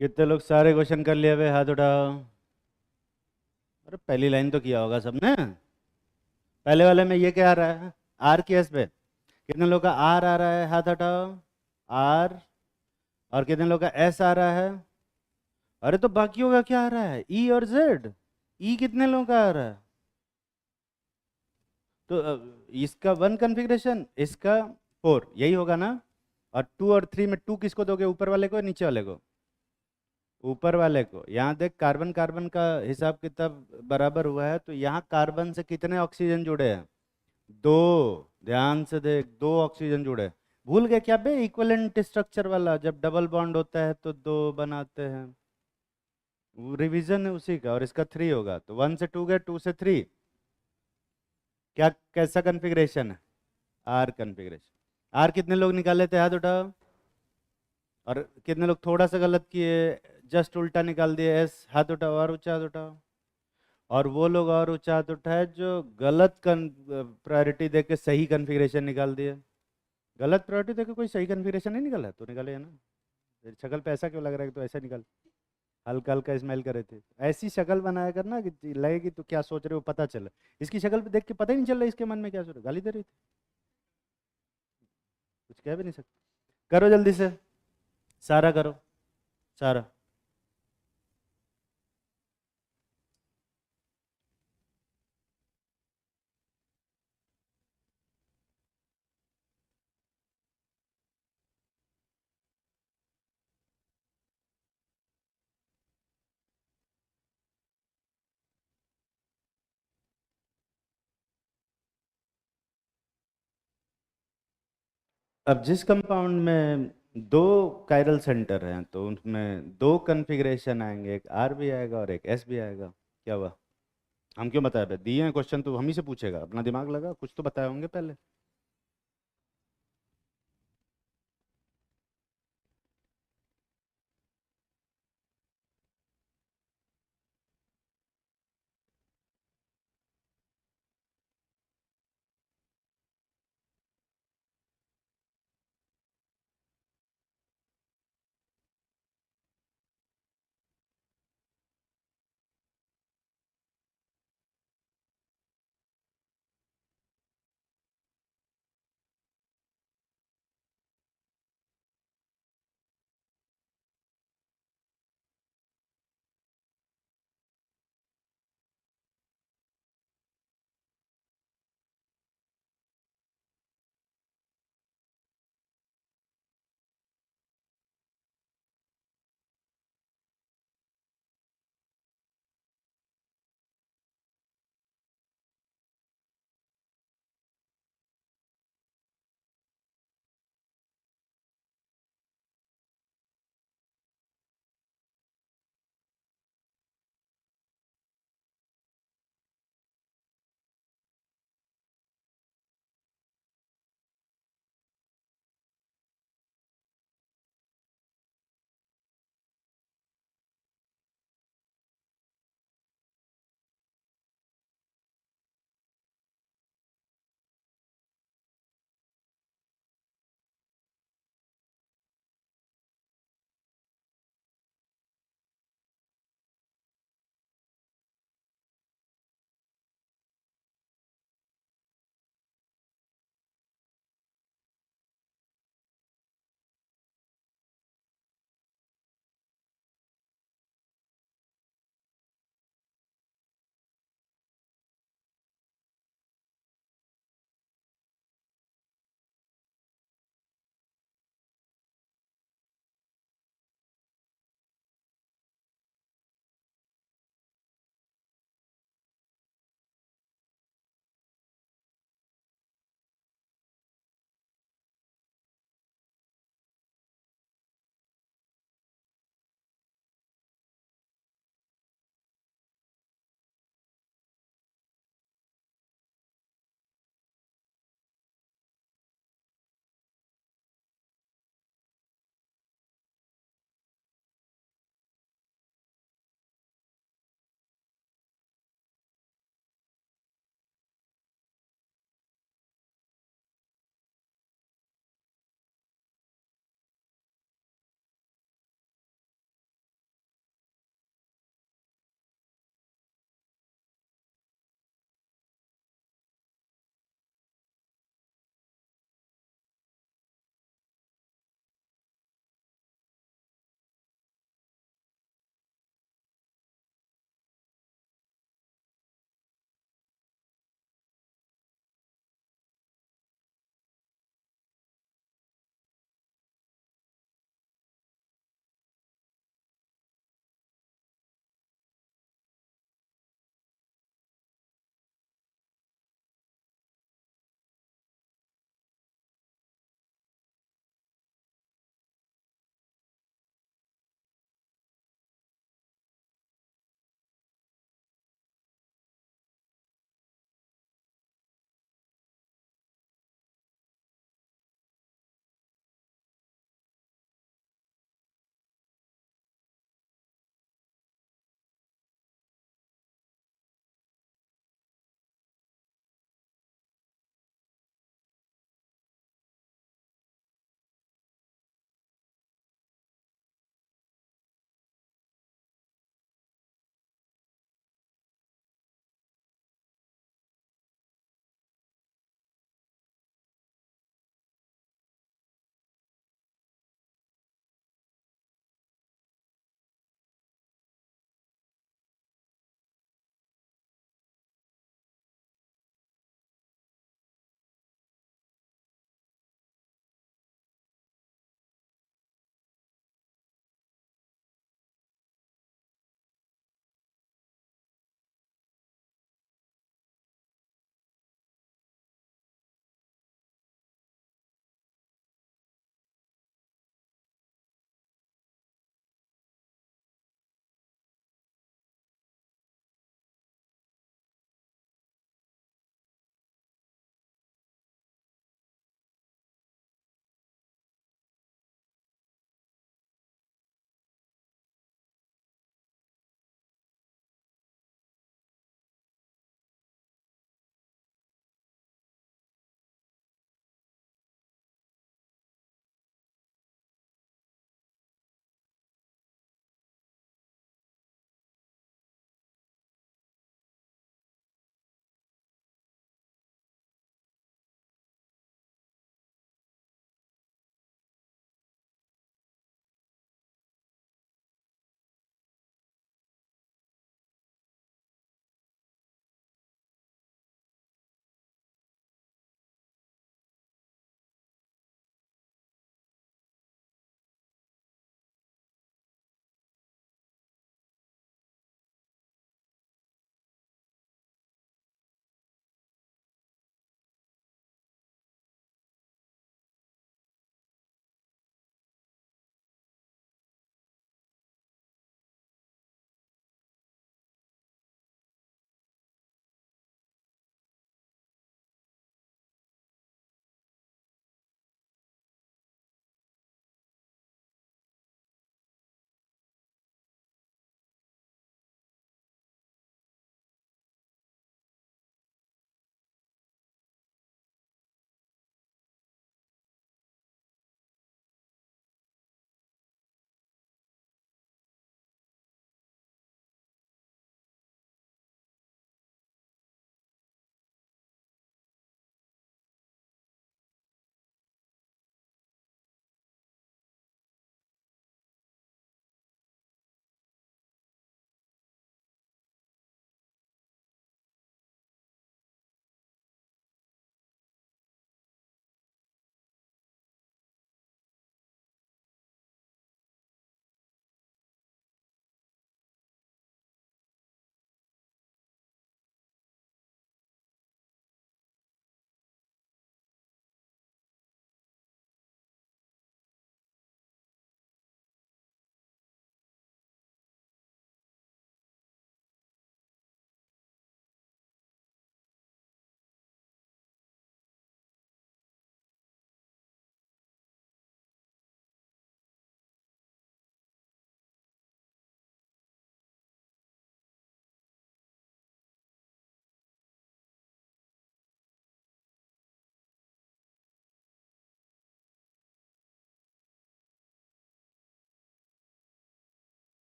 कितने लोग सारे क्वेश्चन कर लिए? हुए हाथ उठाओ। अरे पहली लाइन तो किया होगा सबने। पहले वाले में ये क्या आ रहा है? आर की एस पे कितने लोग का आर आ रहा है? हाथ हटाओ। आर। और कितने लोग का एस आ रहा है? अरे तो बाकियों का क्या आ रहा है? ई और जेड। ई कितने लोगों का आ रहा है? तो इसका वन कॉन्फ़िगरेशन, इसका फोर, यही होगा ना? और टू और थ्री में टू किसको दोगे? ऊपर वाले को या नीचे वाले को? ऊपर वाले को। यहाँ देख, कार्बन कार्बन का हिसाब किताब बराबर हुआ है, तो यहाँ कार्बन से कितने ऑक्सीजन जुड़े हैं? दो। ध्यान से देख, दो ऑक्सीजन जुड़े हैं। भूल गए क्या बे? इक्विवेलेंट स्ट्रक्चर वाला, जब डबल बॉन्ड होता है तो दो बनाते हैं। वो रिवीजन है उसी का। और इसका थ्री होगा, तो वन से टू गए, टू से थ्री। क्या, कैसा कन्फिग्रेशन है? Are configuration. आर कितने लोग निकाले थे? हाथ उठाओ। और कितने लोग थोड़ा सा गलत किए, जस्ट उल्टा निकाल दिए? एस। हाथ उठाओ, और ऊंचा हाथ उठाओ। और वो लोग और ऊंचा हाथ उठाए जो गलत प्रायोरिटी देके सही कन्फिग्रेशन निकाल दिए। गलत प्रायोरिटी देके कोई सही कन्फिग्रेशन नहीं निकाला? तो निकाले है ना। तेरी शक्ल पे ऐसा क्यों लग रहा है कि तो ऐसा निकाल? हल्का हल्का स्माइल करे थे। ऐसी शक्ल बनाया करना कि लगे कि तू क्या सोच रहे हो पता चले। इसकी शक्ल पे देख के पता ही नहीं चल रहा इसके मन में क्या सोच रहा। गाली दे रही थी, कुछ कह भी नहीं सकते। करो जल्दी से। सारा करो। सारा। अब जिस कंपाउंड में दो कायरल सेंटर हैं, तो उनमें दो कन्फिग्रेशन आएंगे, एक आर भी आएगा और एक एस भी आएगा। क्या हुआ? हम क्यों बताए? दिए हैं क्वेश्चन तो हम ही से पूछेगा। अपना दिमाग लगा, कुछ तो बताए होंगे पहले।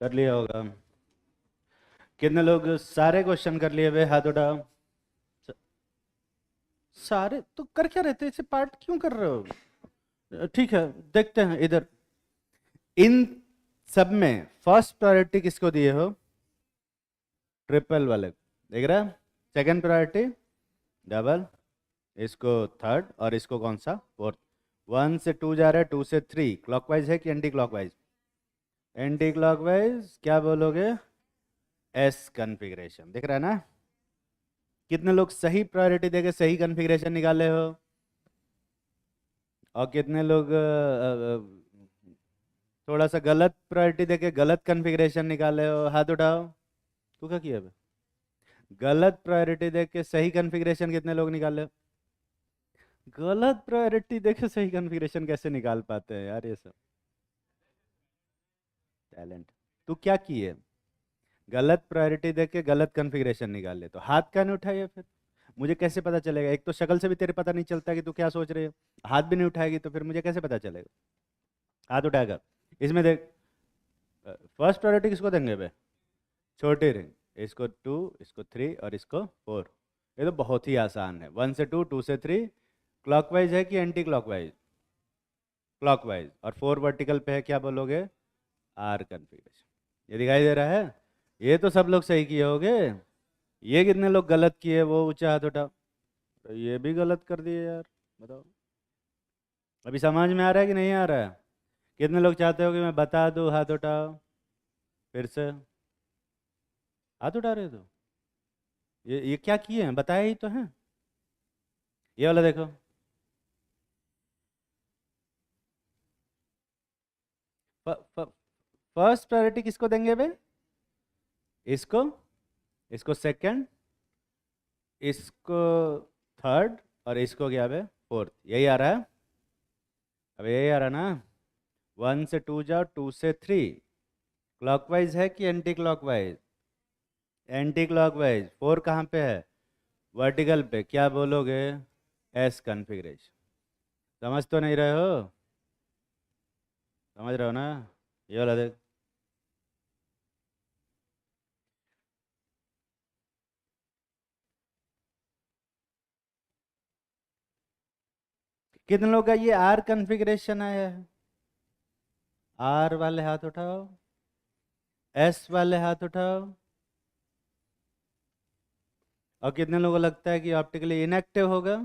कर लिया होगा। कितने लोग सारे क्वेश्चन कर लिए वे, हाथ उठाओ। स- सारे तो कर क्या रहते, इसे पार्ट क्यों कर रहे हो? ठीक है, देखते हैं इधर। इन सब में फर्स्ट प्रायोरिटी किसको दिए हो? ट्रिपल वाले, देख रहा है? सेकंड प्रायोरिटी डबल, इसको थर्ड, और इसको कौन सा? फोर्थ। 1 से 2 जा रहा है, 2 से 3 क्लॉकवाइज है कि एंटी क्लॉकवाइज? Anti clockwise. क्या बोलोगे? S configuration. दिख रहा है ना? कितने लोग सही प्रायोरिटी देके सही कन्फिग्रेशन निकाले हो? और कितने लोग थोड़ा सा गलत प्रायोरिटी देके गलत कन्फिग्रेशन निकाले हो? हाथ उठाओ। तू क्या किया? गलत प्रायोरिटी देख के सही कॉन्फ़िगरेशन कितने लोग निकाले हो? गलत प्रायोरिटी देख के सही कॉन्फ़िगरेशन कैसे निकाल पाते हैं यार ये सब? टैलेंट। तू क्या किए? गलत प्रायोरिटी देख के गलत कॉन्फ़िगरेशन निकाल ले, तो हाथ क्यों नहीं उठाया फिर? मुझे कैसे पता चलेगा? एक तो शक्ल से भी तेरे पता नहीं चलता कि तू क्या सोच रही है। हाथ भी नहीं उठाएगी तो फिर मुझे कैसे पता चलेगा? हाथ उठाएगा। इसमें देख, फर्स्ट प्रायोरिटी किसको देंगे बे? छोटी रिंग। इसको 2, इसको 3 और इसको 4। ये तो बहुत ही आसान है। 1 से 2, 2 से 3 क्लॉकवाइज है कि एंटी क्लॉकवाइज? क्लॉकवाइज। और 4 वर्टिकल पे है, क्या बोलोगे? R configuration. ये दिखाई दे रहा है? ये तो सब लोग सही किए होगे। ये कितने लोग गलत किए, वो ऊंचा हाथ उठाओ। तो ये भी गलत कर दिए यार, बताओ। अभी समझ में आ रहा है कि नहीं आ रहा है? कितने लोग चाहते हो कि मैं बता दूं? हाथ उठाओ फिर से। हाथ उठा रहे हो तो ये क्या किए हैं, बताया ही तो है। ये वाला देखो। फर्स्ट प्रायोरिटी किसको देंगे बे? इसको, इसको सेकंड, इसको थर्ड, और इसको क्या बे? फोर्थ। यही आ रहा है? अब यही आ रहा ना? 1 से 2 जाओ, 2 से 3 क्लॉकवाइज है कि एंटी क्लॉकवाइज? Anti clockwise. 4 कहाँ पे है? वर्टिकल पे। क्या बोलोगे? S configuration. समझ तो नहीं रहे हो? समझ रहे हो ना? ये वाला देख। कितने लोग का ये आर कन्फिग्रेशन आया है? आर वाले हाथ उठाओ। एस वाले हाथ उठाओ। और कितने लोगों को लगता है कि ऑप्टिकली इनएक्टिव होगा?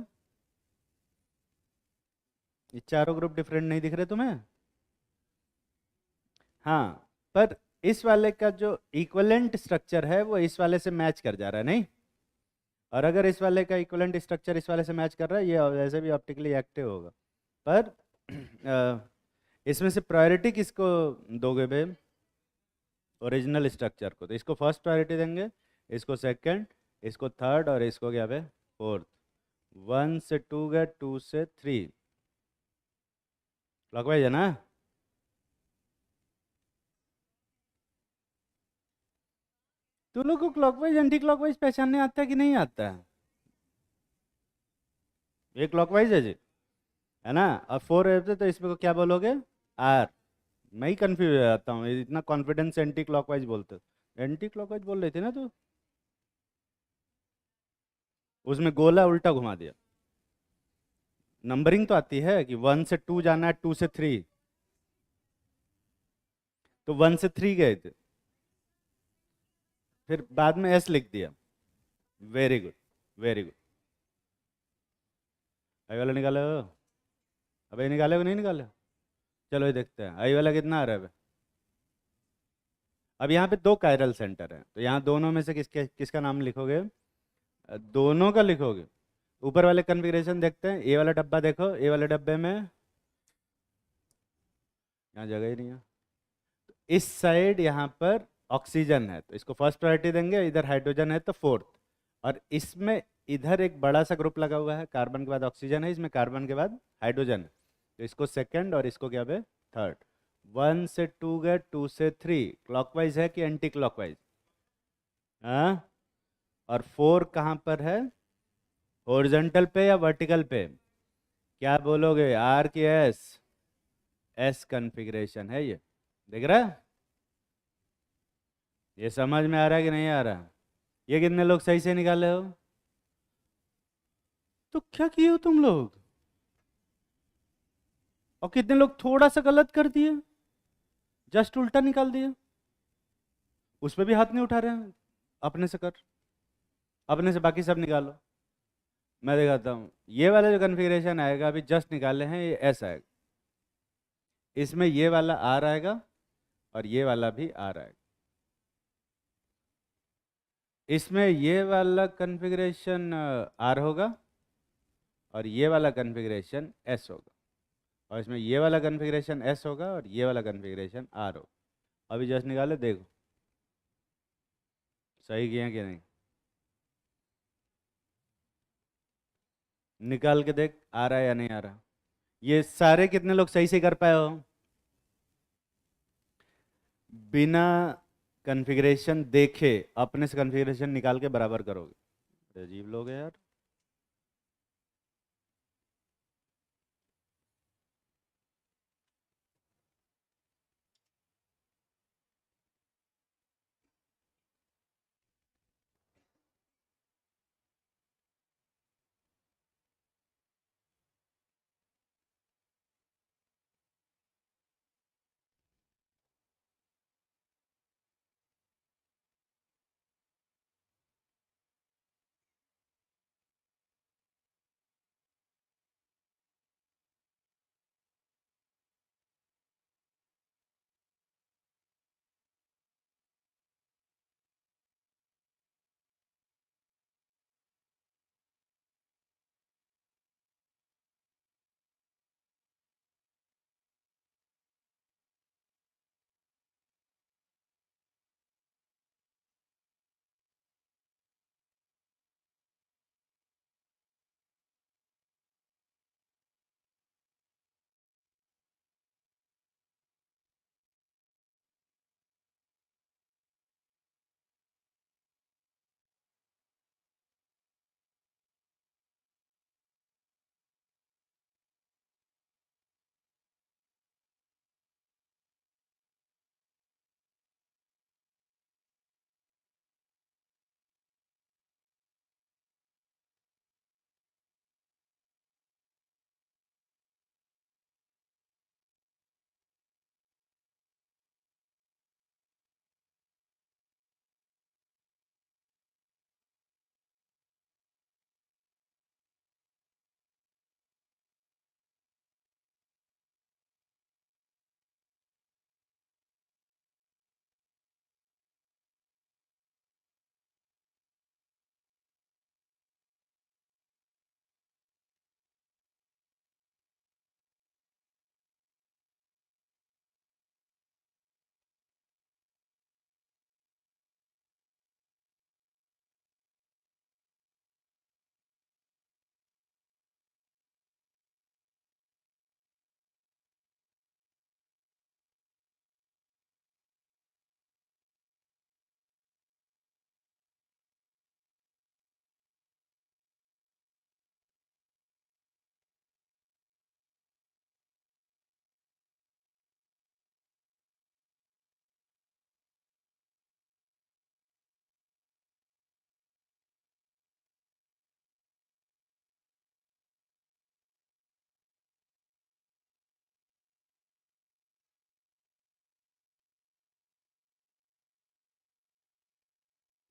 ये चारों ग्रुप डिफरेंट नहीं दिख रहे तुम्हें? हाँ, पर इस वाले का जो इक्विवेलेंट स्ट्रक्चर है वो इस वाले से मैच कर जा रहा है, नहीं? और अगर इस वाले का इक्विवेलेंट स्ट्रक्चर इस वाले से मैच कर रहा है, ये वैसे भी ऑप्टिकली एक्टिव होगा। पर इसमें से प्रायोरिटी किसको दोगे बे? ओरिजिनल स्ट्रक्चर को। तो इसको फर्स्ट प्रायोरिटी देंगे, इसको सेकंड, इसको थर्ड, और इसको क्या बे? फोर्थ। 1 से 2 गए, 2 से 3 क्लॉकवाइज है ना? तुम लोग को क्लॉकवाइज एंटी क्लॉकवाइज पहचानने आता है कि नहीं आता है? ये क्लॉकवाइज है जी, है ना? और 4 है तो इसमें को क्या बोलोगे? आर। मैं ही कंफ्यूज हो जाता हूँ, इतना कॉन्फिडेंस एंटी क्लॉकवाइज बोलते हो। एंटी क्लॉकवाइज बोल रही थी ना तू? उसमें गोला उल्टा घुमा दिया। नंबरिंग तो आती है कि 1 से 2 जाना है, 2 से 3, तो 1 से 3 गए थे, फिर बाद में एस लिख दिया। Very good, very good. I वाला निकाले हो? अब ये निकाले हो नहीं निकाले? चलो ये देखते हैं आई वाला कितना आ रहा है। अब यहाँ पे दो कायरल सेंटर हैं, तो यहाँ दोनों में से किसका नाम लिखोगे? दोनों का लिखोगे। ऊपर वाले कन्फिग्रेशन देखते हैं। ए वाला डब्बा देखो, ए वाले डब्बे में यहाँ जगह ही नहीं है। तो इस साइड यहाँ पर ऑक्सीजन है, तो इसको फर्स्ट प्रायोरिटी देंगे। इधर हाइड्रोजन है तो फोर्थ। और इसमें इधर एक बड़ा सा ग्रुप लगा हुआ है, कार्बन के बाद ऑक्सीजन है, इसमें कार्बन के बाद हाइड्रोजन है, तो इसको सेकंड और इसको क्या है? थर्ड। 1 से 2 गए, 2 से 3 क्लॉकवाइज है कि एंटी क्लॉकवाइज? हाँ? और 4 कहाँ पर है? हॉरिजॉन्टल पे या वर्टिकल पे? क्या बोलोगे? आर की एस? एस कन्फिग्रेशन है ये, देख रहा है? ये समझ में आ रहा है कि नहीं आ रहा? ये कितने लोग सही से निकाले हो? तो क्या किए हो तुम लोग? और कितने लोग थोड़ा सा गलत कर दिए, जस्ट उल्टा निकाल दिए? उस पे भी हाथ नहीं उठा रहे हैं। अपने से कर, अपने से बाकी सब निकालो। मैं दिखाता हूँ। ये वाला जो कन्फिग्रेशन आएगा अभी जस्ट निकाले हैं, ये ऐसा आएगा। इसमें ये वाला आर आएगा और ये वाला भी आर आएगा। इसमें ये वाला कन्फिग्रेशन आर होगा और ये वाला कन्फिग्रेशन एस होगा। और इसमें ये वाला कन्फिग्रेशन एस होगा और ये वाला कन्फिग्रेशन आर होगा। अभी जस्ट निकाले, देखो सही किया कि नहीं। निकाल के देख, आ रहा है या नहीं आ रहा। ये सारे कितने लोग सही से कर पाए हो? बिना कन्फिग्रेशन देखे अपने से कन्फिग्रेशन निकाल के बराबर करोगे। अजीब लोग हैं यार।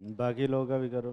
बाकी लोगों का भी करो।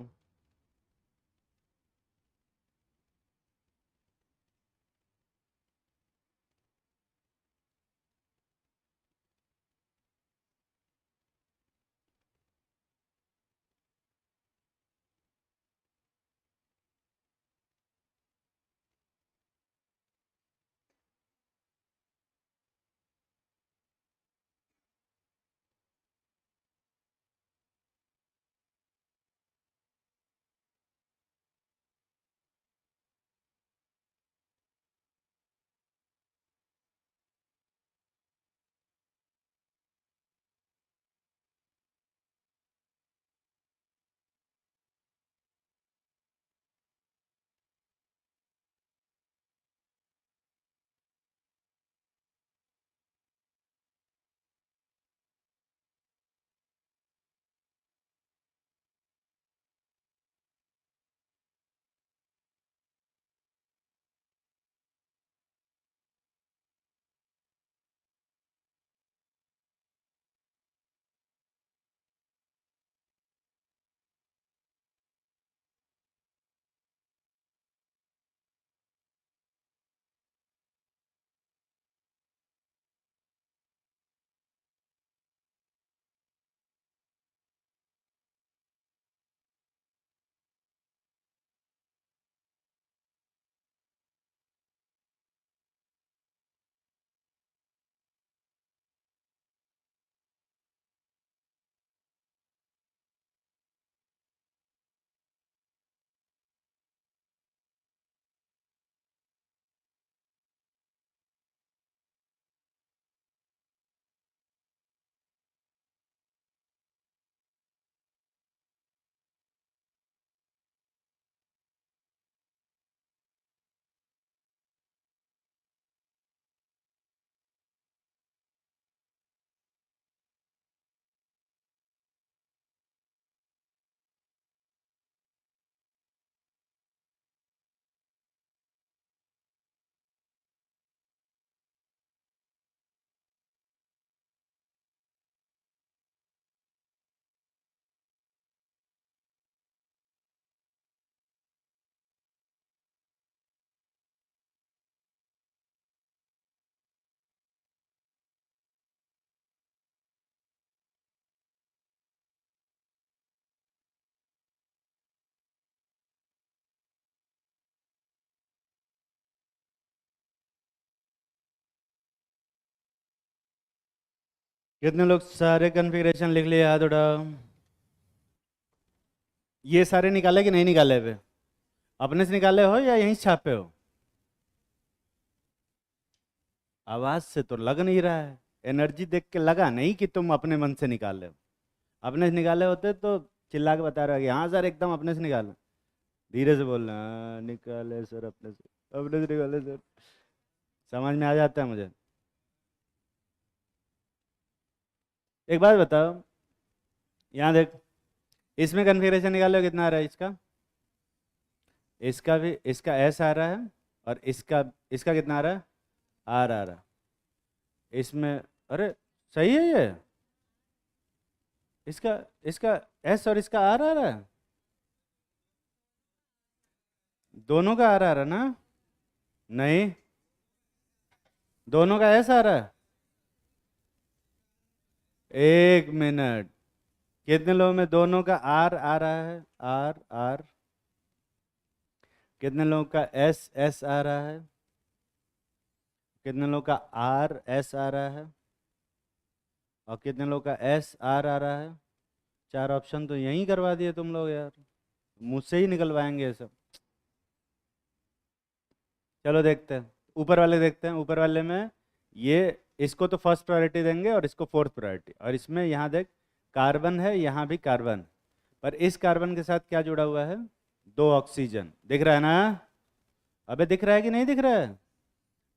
कितने लोग सारे कॉन्फ़िगरेशन लिख लिए, हाथ उठाओ। ये सारे निकाले कि नहीं निकाले पे? अपने से निकाले हो या यहीं से छापे हो? आवाज से तो लग नहीं रहा है, एनर्जी देख के लगा नहीं कि तुम अपने मन से निकाले हो। अपने से निकाले होते तो चिल्ला के बता रहे हो कि हाँ सर एकदम अपने से निकाले। धीरे से बोलना, "हाँ, निकाले सर अपने से निकाले सर"। समझ में आ जाता है मुझे। एक बात बताओ, यहाँ देख, इसमें कन्फिग्रेशन निकालो कितना आ रहा है इसका? इसका भी, इसका एस आ रहा है, और इसका इसका कितना आ रहा है? आर आ रहा है इसमें। अरे सही है ये, इसका इसका एस और इसका आर आ रहा है, दोनों का आर आ रहा है ना? नहीं, दोनों का एस आ रहा है। एक मिनट, कितने लोगों में दोनों का आर आ रहा है? R R. कितने लोगों का एस एस आ रहा है? कितने लोगों का आर एस आ रहा है? और कितने लोगों का एस आर आ रहा है? चार ऑप्शन तो यहीं करवा दिए तुम लोग यार, मुझसे ही निकलवाएंगे ये सब। चलो देखते हैं, ऊपर वाले देखते हैं। ऊपर वाले में ये, इसको तो फर्स्ट प्रायोरिटी देंगे और इसको फोर्थ प्रायोरिटी। और इसमें यहाँ देख, कार्बन है, यहाँ भी कार्बन, पर इस कार्बन के साथ क्या जुड़ा हुआ है? दो ऑक्सीजन। दिख रहा है ना? अबे दिख रहा है कि नहीं दिख रहा है?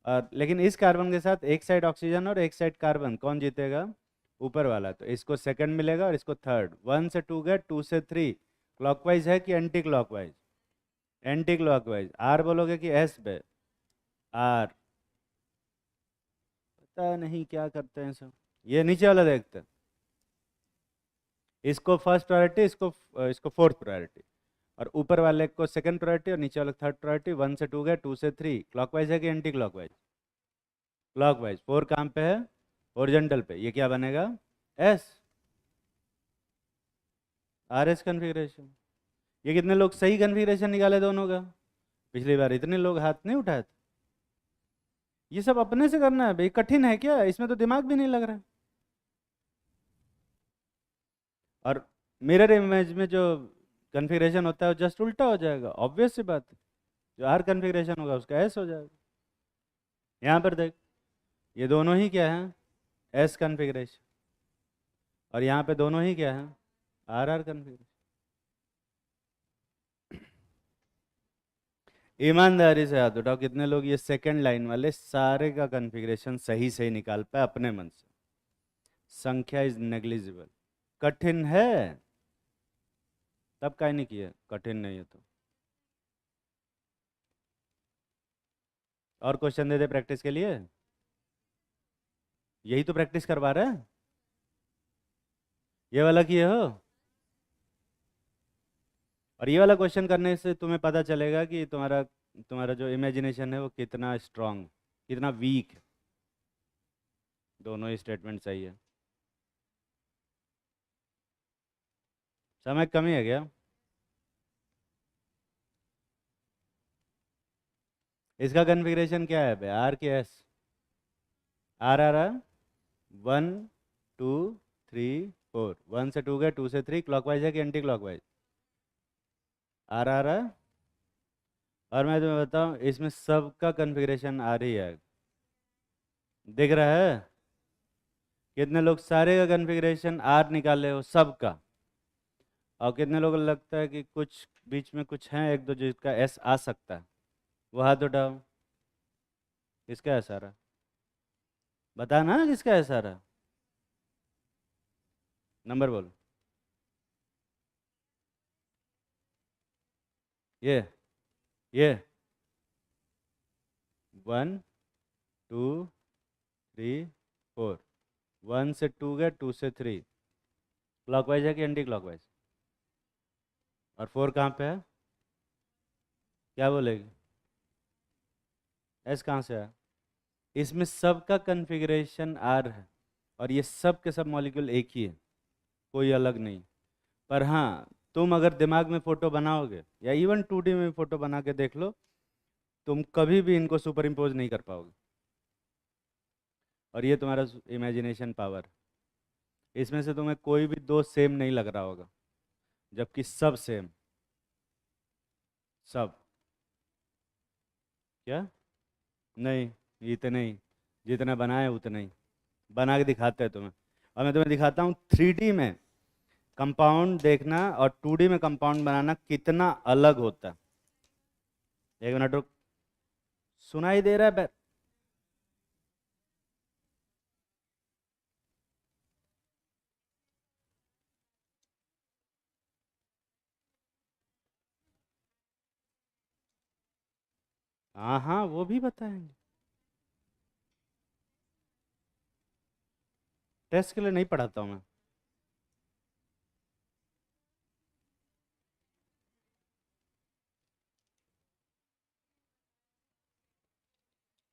और लेकिन इस कार्बन के साथ एक साइड ऑक्सीजन और एक साइड कार्बन, कौन जीतेगा? ऊपर वाला। तो इसको सेकंड मिलेगा और इसको थर्ड। 1 से 2 गए, 2 से 3। क्लॉकवाइज है कि anticlockwise? Anticlockwise. R बोलोगे कि एस पे? आर। पता नहीं क्या करते हैं सब। ये नीचे वाला देखते हैं, इसको फर्स्ट प्रायोरिटी, इसको इसको फोर्थ प्रायोरिटी, और ऊपर वाले को सेकंड प्रायोरिटी और नीचे वाले थर्ड प्रायोरिटी। 1 से 2 गए, 2 से 3। क्लॉकवाइज है कि एंटी क्लॉकवाइज? क्लॉकवाइज। 4 कहाँ पे है? हॉरिजॉन्टल पे। ये क्या बनेगा? S, R S configuration. ये कितने लोग सही कन्फिग्रेशन निकाले दोनों का? पिछली बार इतने लोग हाथ नहीं उठाए थे। ये सब अपने से करना है भाई, कठिन है क्या? इसमें तो दिमाग भी नहीं लग रहा है। और मिरर इमेज में जो कन्फिग्रेशन होता है वो जस्ट उल्टा हो जाएगा, ऑब्वियस सी बात है। जो आर कन्फिग्रेशन होगा उसका एस हो जाएगा। यहाँ पर देख, ये दोनों ही क्या है? S configuration. और यहाँ पे दोनों ही क्या है? R R configuration. ईमानदारी से हाथ उठाओ, कितने लोग ये सेकंड लाइन वाले सारे का कन्फिग्रेशन सही सही निकाल पाए अपने मन से? संख्या इज नेग्लिजिबल। कठिन है तब काहे नहीं किया? कठिन नहीं है तो। और क्वेश्चन दे दे प्रैक्टिस के लिए। यही तो प्रैक्टिस करवा रहे हैं। ये वाला किए हो? और ये वाला क्वेश्चन करने से तुम्हें पता चलेगा कि तुम्हारा तुम्हारा जो इमेजिनेशन है वो कितना स्ट्रांग, कितना वीक है। दोनों ही स्टेटमेंट सही है। समय कमी है क्या? इसका कन्फिग्रेशन क्या है बे? आर के एस? आर आ रहा है 1 2 3 4। 1 से 2 गए, 2 से 3। क्लॉकवाइज है कि एंटी क्लॉकवाइज? आर आ रहा है। और मैं तुम्हें बताऊं, इसमें सबका कन्फिग्रेशन आर ही है। दिख रहा है? कितने लोग सारे का कन्फिग्रेशन आर निकाले हो सबका? और कितने लोगों को लगता है कि कुछ बीच में कुछ है एक दो जिसका एस आ सकता है? वो हाथ उठाओ। किसका एस आ रहा? बता ना किसका एस आ रहा? नंबर बोल। ये 1 2 3 4। 1 से 2 गए, 2 से 3। क्लॉकवाइज है कि एंटी क्लॉकवाइज? और 4 कहाँ पे है? क्या बोलेगी? एस कहाँ से आया? इसमें सबका कन्फिग्रेशन आर है, और ये सब के सब मॉलिक्यूल एक ही है, कोई अलग नहीं। पर हाँ, तुम अगर दिमाग में फोटो बनाओगे या इवन 2D में फोटो बना के देख लो, तुम कभी भी इनको सुपर इम्पोज नहीं कर पाओगे। और ये तुम्हारा इमेजिनेशन पावर। इसमें से तुम्हें कोई भी दो सेम नहीं लग रहा होगा, जबकि सब सेम। सब। क्या? नहीं, इतने ही, जितना बनाए उतना ही बना के दिखाते हैं तुम्हें। और मैं तुम्हें दिखाता हूँ 3D में कंपाउंड देखना और 2D में कंपाउंड बनाना कितना अलग होता है। एक मिनट रुक। सुनाई दे रहा है हाँ हाँ, वो भी बताएंगे। टेस्ट के लिए नहीं पढ़ाता हूँ मैं।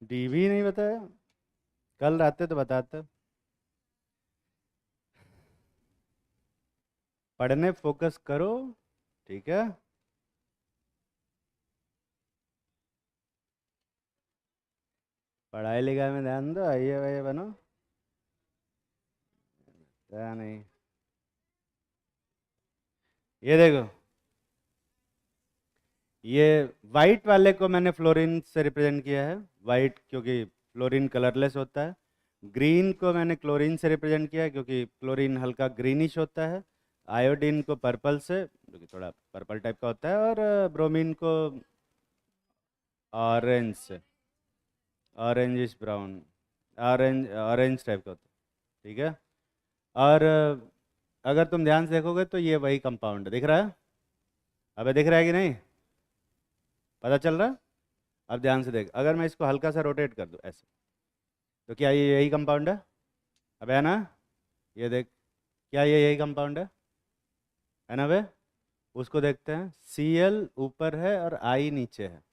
डीवी नहीं बताया? कल आते तो बताते। पढ़ने फोकस करो, ठीक है। पढ़ाई लिखाई में ध्यान दो, आइए भाई बनो। क्या नहीं। ये देखो, ये वाइट वाले को मैंने फ्लोरीन से रिप्रेजेंट किया है, वाइट क्योंकि फ्लोरीन कलरलेस होता है। ग्रीन को मैंने क्लोरीन से रिप्रेजेंट किया है क्योंकि क्लोरीन हल्का ग्रीनिश होता है। आयोडीन को पर्पल से, जो कि थोड़ा पर्पल टाइप का होता है। और ब्रोमीन को ऑरेंज से, orangish brown, orange orange type का होता है, ठीक है। और अगर तुम ध्यान से देखोगे तो ये वही कंपाउंड दिख रहा है। अबे दिख रहा है कि नहीं? पता चल रहा है? अब ध्यान से देख, अगर मैं इसको हल्का सा रोटेट कर दूं ऐसे, तो क्या ये यही कंपाउंड है? अब है ना? ये देख, क्या ये यही कंपाउंड है ना बे? उसको देखते हैं। Cl ऊपर है और I नीचे है।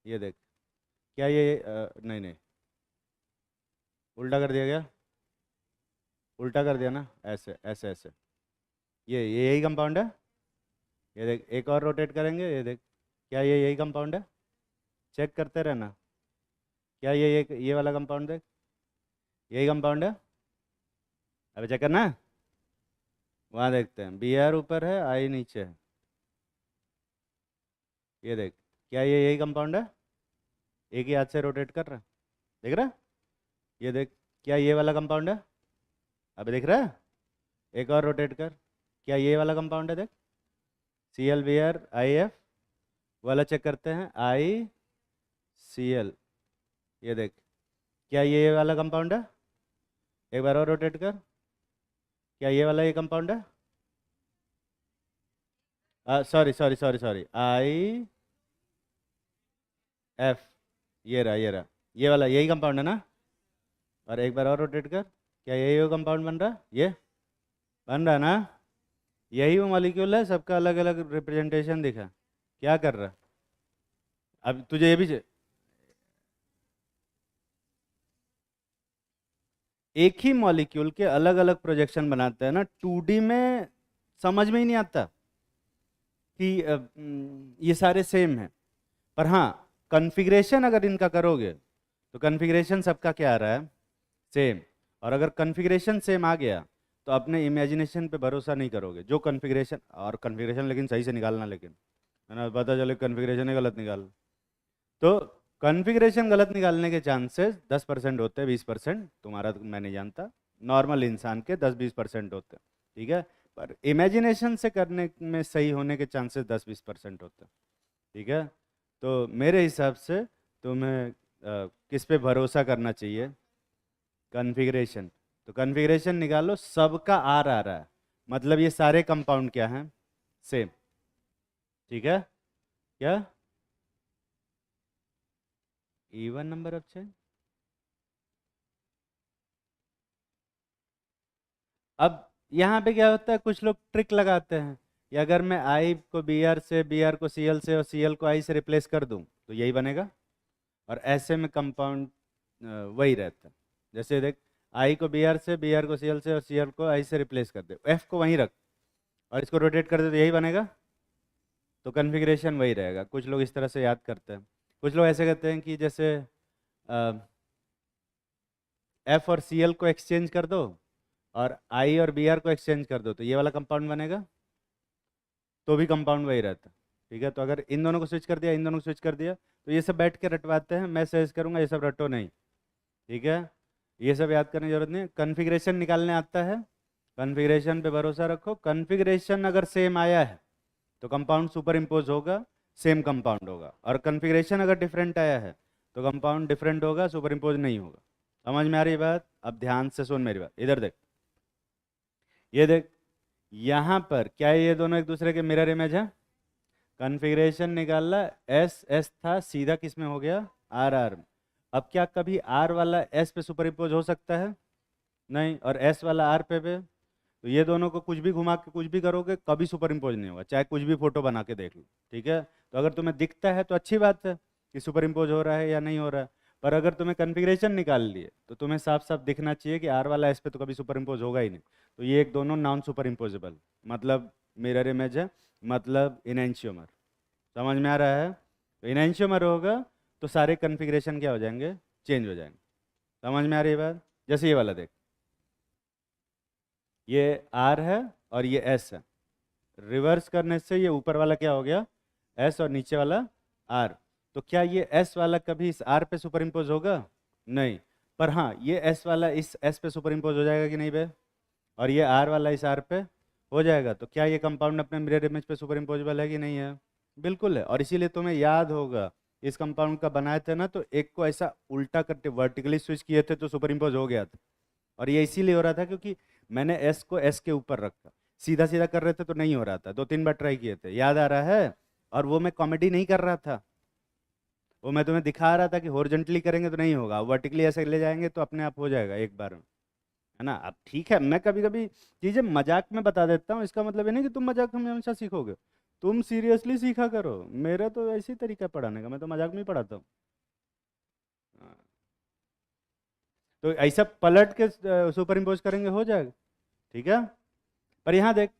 ये देख, क्या ये नहीं नहीं, उल्टा कर दिया गया। उल्टा कर दिया ना, ऐसे ऐसे ऐसे। ये यही कंपाउंड है। ये देख, एक और रोटेट करेंगे, ये देख, क्या ये यही कंपाउंड है? चेक करते रहना। क्या ये वाला कंपाउंड देख, यही कंपाउंड है। अभी चेक करना है। वहाँ देखते हैं, Br ऊपर है, I नीचे है। ये देख, क्या ये यही कंपाउंड है? एक ही हाथ से रोटेट कर रहा है, देख रहा है? ये देख, क्या ये वाला कंपाउंड है? अभी दिख रहा है? एक और रोटेट कर, क्या ये वाला कंपाउंड है? देख, ClBr IF वाला चेक करते हैं, ICl। ये देख, क्या ये वाला कंपाउंड है? एक बार और रोटेट कर, क्या ये वाला ये कंपाउंड है? Sorry sorry sorry sorry, IF। ये रहा, ये वाला यही कंपाउंड है ना? और एक बार और रोटेट कर, क्या यही वो कंपाउंड बन रहा है? ये बन रहा है ना? यही वो मॉलिक्यूल है, सबका अलग अलग रिप्रेजेंटेशन दिखा। क्या कर रहा है? अब तुझे ये भी एक ही मॉलिक्यूल के अलग अलग प्रोजेक्शन बनाते हैं ना 2D में, समझ में ही नहीं आता कि ये सारे सेम हैं। पर हाँ, कॉन्फ़िगरेशन अगर इनका करोगे तो कॉन्फ़िगरेशन सबका क्या आ रहा है? सेम। और अगर कॉन्फ़िगरेशन सेम आ गया तो अपने इमेजिनेशन पे भरोसा नहीं करोगे। जो कॉन्फ़िगरेशन, और कॉन्फ़िगरेशन लेकिन सही से निकालना, लेकिन है ना, पता चले कॉन्फ़िगरेशन ही गलत निकाल, तो कॉन्फ़िगरेशन गलत निकालने के चांसेस 10% होते हैं, 20%, तुम्हारा तो मैं नहीं जानता, नॉर्मल इंसान के 10-20% होते हैं, ठीक है। पर इमेजिनेशन से करने में सही होने के चांसेस 10-20% होते हैं, ठीक है। तो मेरे हिसाब से तुम्हें किस पे भरोसा करना चाहिए? कॉन्फ़िगरेशन। तो कॉन्फ़िगरेशन निकालो, सबका आर आ रहा है, मतलब ये सारे कंपाउंड क्या हैं? सेम, ठीक है। क्या? Even number of chain. अब यहाँ पे क्या होता है, कुछ लोग ट्रिक लगाते हैं कि अगर मैं आई को Br से, Br को Cl से और Cl को I से रिप्लेस कर दूं तो यही बनेगा। और ऐसे में कंपाउंड वही रहता है। जैसे देख, I को Br से, Br को Cl से और Cl को I से रिप्लेस कर दे, F को वहीं रख और इसको रोटेट कर दे तो यही बनेगा। तो कन्फिग्रेशन वही रहेगा। कुछ लोग इस तरह से याद करते हैं। कुछ लोग ऐसे कहते हैं कि जैसे F और Cl को एक्सचेंज कर दो और आई और बी आर को एक्सचेंज कर दो तो ये वाला कंपाउंड बनेगा, तो भी कंपाउंड वही रहता। ठीक है, तो अगर इन दोनों को स्विच कर दिया, इन दोनों को स्विच कर दिया, तो ये सब बैठ के रटवाते हैं, मैं सजेस्ट करूंगा ये सब रटो नहीं। ठीक है, ये सब याद करने की जरूरत नहीं। कन्फिग्रेशन निकालने आता है, कन्फिग्रेशन पे भरोसा रखो। कन्फिग्रेशन अगर सेम आया है तो कंपाउंड सुपर इम्पोज होगा, सेम कंपाउंड होगा। और कन्फिग्रेशन अगर डिफरेंट आया है तो कंपाउंड डिफरेंट होगा, सुपर इम्पोज नहीं होगा। समझ में आ रही बात? अब ध्यान से सुन मेरी बात, इधर देख, ये देख, यहाँ पर क्या ये दोनों एक दूसरे के मिरर इमेज है? कन्फिग्रेशन निकाला, एस एस था, सीधा किस में हो गया? R R. अब क्या कभी आर वाला एस पे सुपर इम्पोज हो सकता है? नहीं। और एस वाला आर पे तो ये दोनों को कुछ भी घुमा के कुछ भी करोगे कभी सुपर इम्पोज नहीं होगा, चाहे कुछ भी फोटो बना के देख लो। ठीक है, तो अगर तुम्हें दिखता है तो अच्छी बात है कि सुपर इम्पोज हो रहा है या नहीं हो रहा है, पर अगर तुम्हें कन्फिग्रेशन निकाल लिए तो तुम्हें साफ साफ दिखना चाहिए कि आर वाला एस पे तो कभी सुपर इम्पोज होगा ही नहीं। तो ये एक दोनों नॉन सुपर इम्पोजेबल, मतलब मिरर इमेज है, मतलब इनएंशियोमर। समझ में आ रहा है? तो इनएंशियोमर होगा तो सारे कन्फिग्रेशन क्या हो जाएंगे? चेंज हो जाएंगे। समझ में आ रही है बात? जैसे ये वाला देख, ये आर है और ये एस है, रिवर्स करने से ये ऊपर वाला क्या हो गया? एस, और नीचे वाला आर। तो क्या ये एस वाला कभी इस आर पे सुपर इम्पोज होगा? नहीं। पर हाँ, ये एस वाला इस एस पे सुपर इम्पोज हो जाएगा कि नहीं बे? और ये आर वाला इस आर पे हो जाएगा। तो क्या ये कंपाउंड अपने मिरर इमेज पे सुपर इम्पोजेबल है कि नहीं है? बिल्कुल है। और इसीलिए तुम्हें याद होगा, इस कंपाउंड का बनाए थे ना, तो एक को ऐसा उल्टा करके वर्टिकली स्विच किए थे तो सुपर इम्पोज हो गया था। और ये इसीलिए हो रहा था क्योंकि मैंने एस को एस के ऊपर रखा, सीधा सीधा कर रहे थे तो नहीं हो रहा था, 2-3 बार ट्राई किए थे, याद आ रहा है? और वो मैं कॉमेडी नहीं कर रहा था, वो मैं तुम्हें दिखा रहा था कि हॉरिजॉन्टली करेंगे तो नहीं होगा, वर्टिकली ऐसे ले जाएंगे तो अपने आप हो जाएगा एक बार में। है ना? अब ठीक है, मैं कभी कभी चीजें मजाक में बता देता हूँ, इसका मतलब ये नहीं कि तुम मजाक में हमेशा सीखोगे, तुम सीरियसली सीखा करो। मेरा तो ऐसी तरीका है पढ़ाने का, मैं तो मजाक में ही पढ़ाता हूँ। हाँ, तो ऐसा पलट के सुपर इम्पोज करेंगे हो जाएगा। ठीक है, पर यहाँ देख,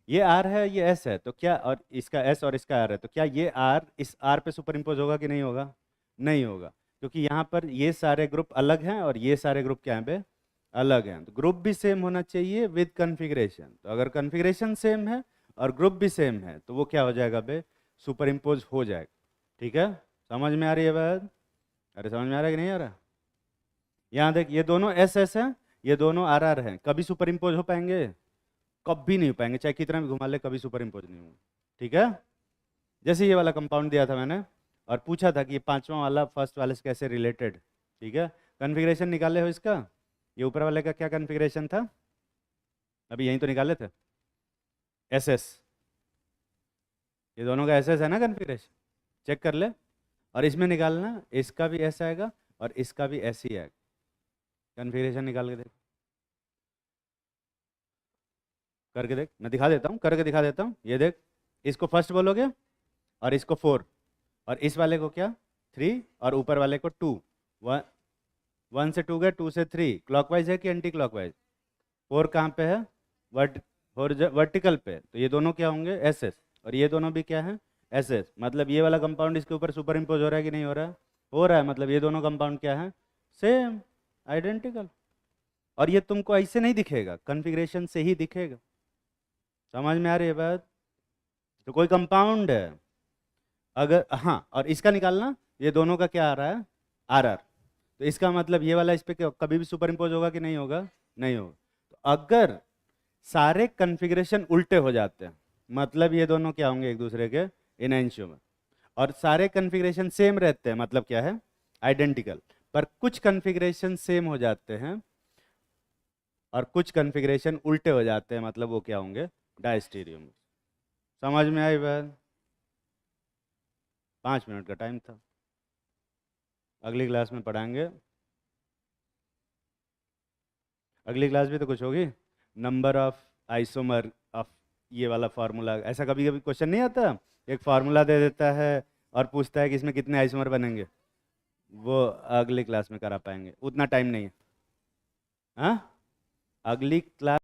ये आर है, ये एस है, तो क्या, और इसका एस और इसका आर है, तो क्या ये आर इस आर पे सुपर इम्पोज होगा कि नहीं होगा? नहीं होगा, क्योंकि यहाँ पर ये सारे ग्रुप अलग हैं और ये सारे ग्रुप क्या हैं बे? अलग हैं। तो ग्रुप भी सेम होना चाहिए विद कन्फिग्रेशन। तो अगर कन्फिग्रेशन सेम है और ग्रुप भी सेम है तो वो क्या हो जाएगा बे? सुपर इम्पोज हो जाएगा। ठीक है, समझ में आ रही है बात? अरे समझ में आ रहा है कि नहीं आ रहा? यहाँ देख, ये दोनों एस एस हैं, ये दोनों आर आर हैं, कभी सुपर इम्पोज हो पाएंगे? कभी नहीं हो पाएंगे, चाहे कितना भी घुमा ले कभी सुपर इम्पोज नहीं होंगे। ठीक है, जैसे ये वाला कंपाउंड दिया था मैंने और पूछा था कि ये पांचवा वाला फर्स्ट वाले से कैसे रिलेटेड। ठीक है, कन्फिग्रेशन निकाले हो इसका, ये ऊपर वाले का क्या कन्फिग्रेशन था? अभी यहीं तो निकाले थे, एस एस। ये दोनों का एस एस है ना कन्फिग्रेशन, चेक कर ले। और इसमें निकालना, इसका भी एस आएगा और इसका भी एस ही आएगा। कन्फिग्रेशन निकाल के देख, करके देख, मैं दिखा देता हूँ, करके दिखा देता हूँ। ये देख, इसको फर्स्ट बोलोगे और इसको 4, और इस वाले को क्या? 3, और ऊपर वाले को 2। 1 से 2 गए, 2 से 3, क्लॉकवाइज है कि एंटी क्लॉकवाइज? 4 कहाँ पे है? वर्ट वर्टिकल पे, तो ये दोनों क्या होंगे? एस एस, और ये दोनों भी क्या है? S S. मतलब ये वाला कंपाउंड इसके ऊपर सुपर इम्पोज हो रहा है कि नहीं हो रहा है? हो रहा है। मतलब ये दोनों कंपाउंड क्या है? Same, identical. और ये तुमको ऐसे नहीं दिखेगा, कन्फिग्रेशन से ही दिखेगा। समझ में आ रही है बात? तो कोई कंपाउंड है अगर, हाँ, और इसका निकालना, ये दोनों का क्या आ रहा है? R R. तो इसका मतलब ये वाला इस पे कभी भी सुपर इम्पोज होगा कि नहीं होगा? नहीं होगा। तो अगर सारे कन्फिग्रेशन उल्टे हो जाते हैं, मतलब ये दोनों क्या होंगे? एक दूसरे के इनएंशियोमर। और सारे कन्फिग्रेशन सेम रहते हैं, मतलब क्या है? आइडेंटिकल। पर कुछ कन्फिग्रेशन सेम हो जाते हैं और कुछ कन्फिग्रेशन उल्टे हो जाते हैं, मतलब वो क्या होंगे? डायस्टीरियोमर। समझ में आई बात? 5 मिनट का टाइम था, अगली क्लास में पढ़ाएंगे। अगली क्लास भी तो कुछ होगी, नंबर ऑफ आइसोमर ऑफ, ये वाला फार्मूला। ऐसा कभी कभी क्वेश्चन नहीं आता, एक फार्मूला दे देता है और पूछता है कि इसमें कितने आइसोमर बनेंगे। वो अगली क्लास में करा पाएंगे, उतना टाइम नहीं है। हाँ, अगली क्लास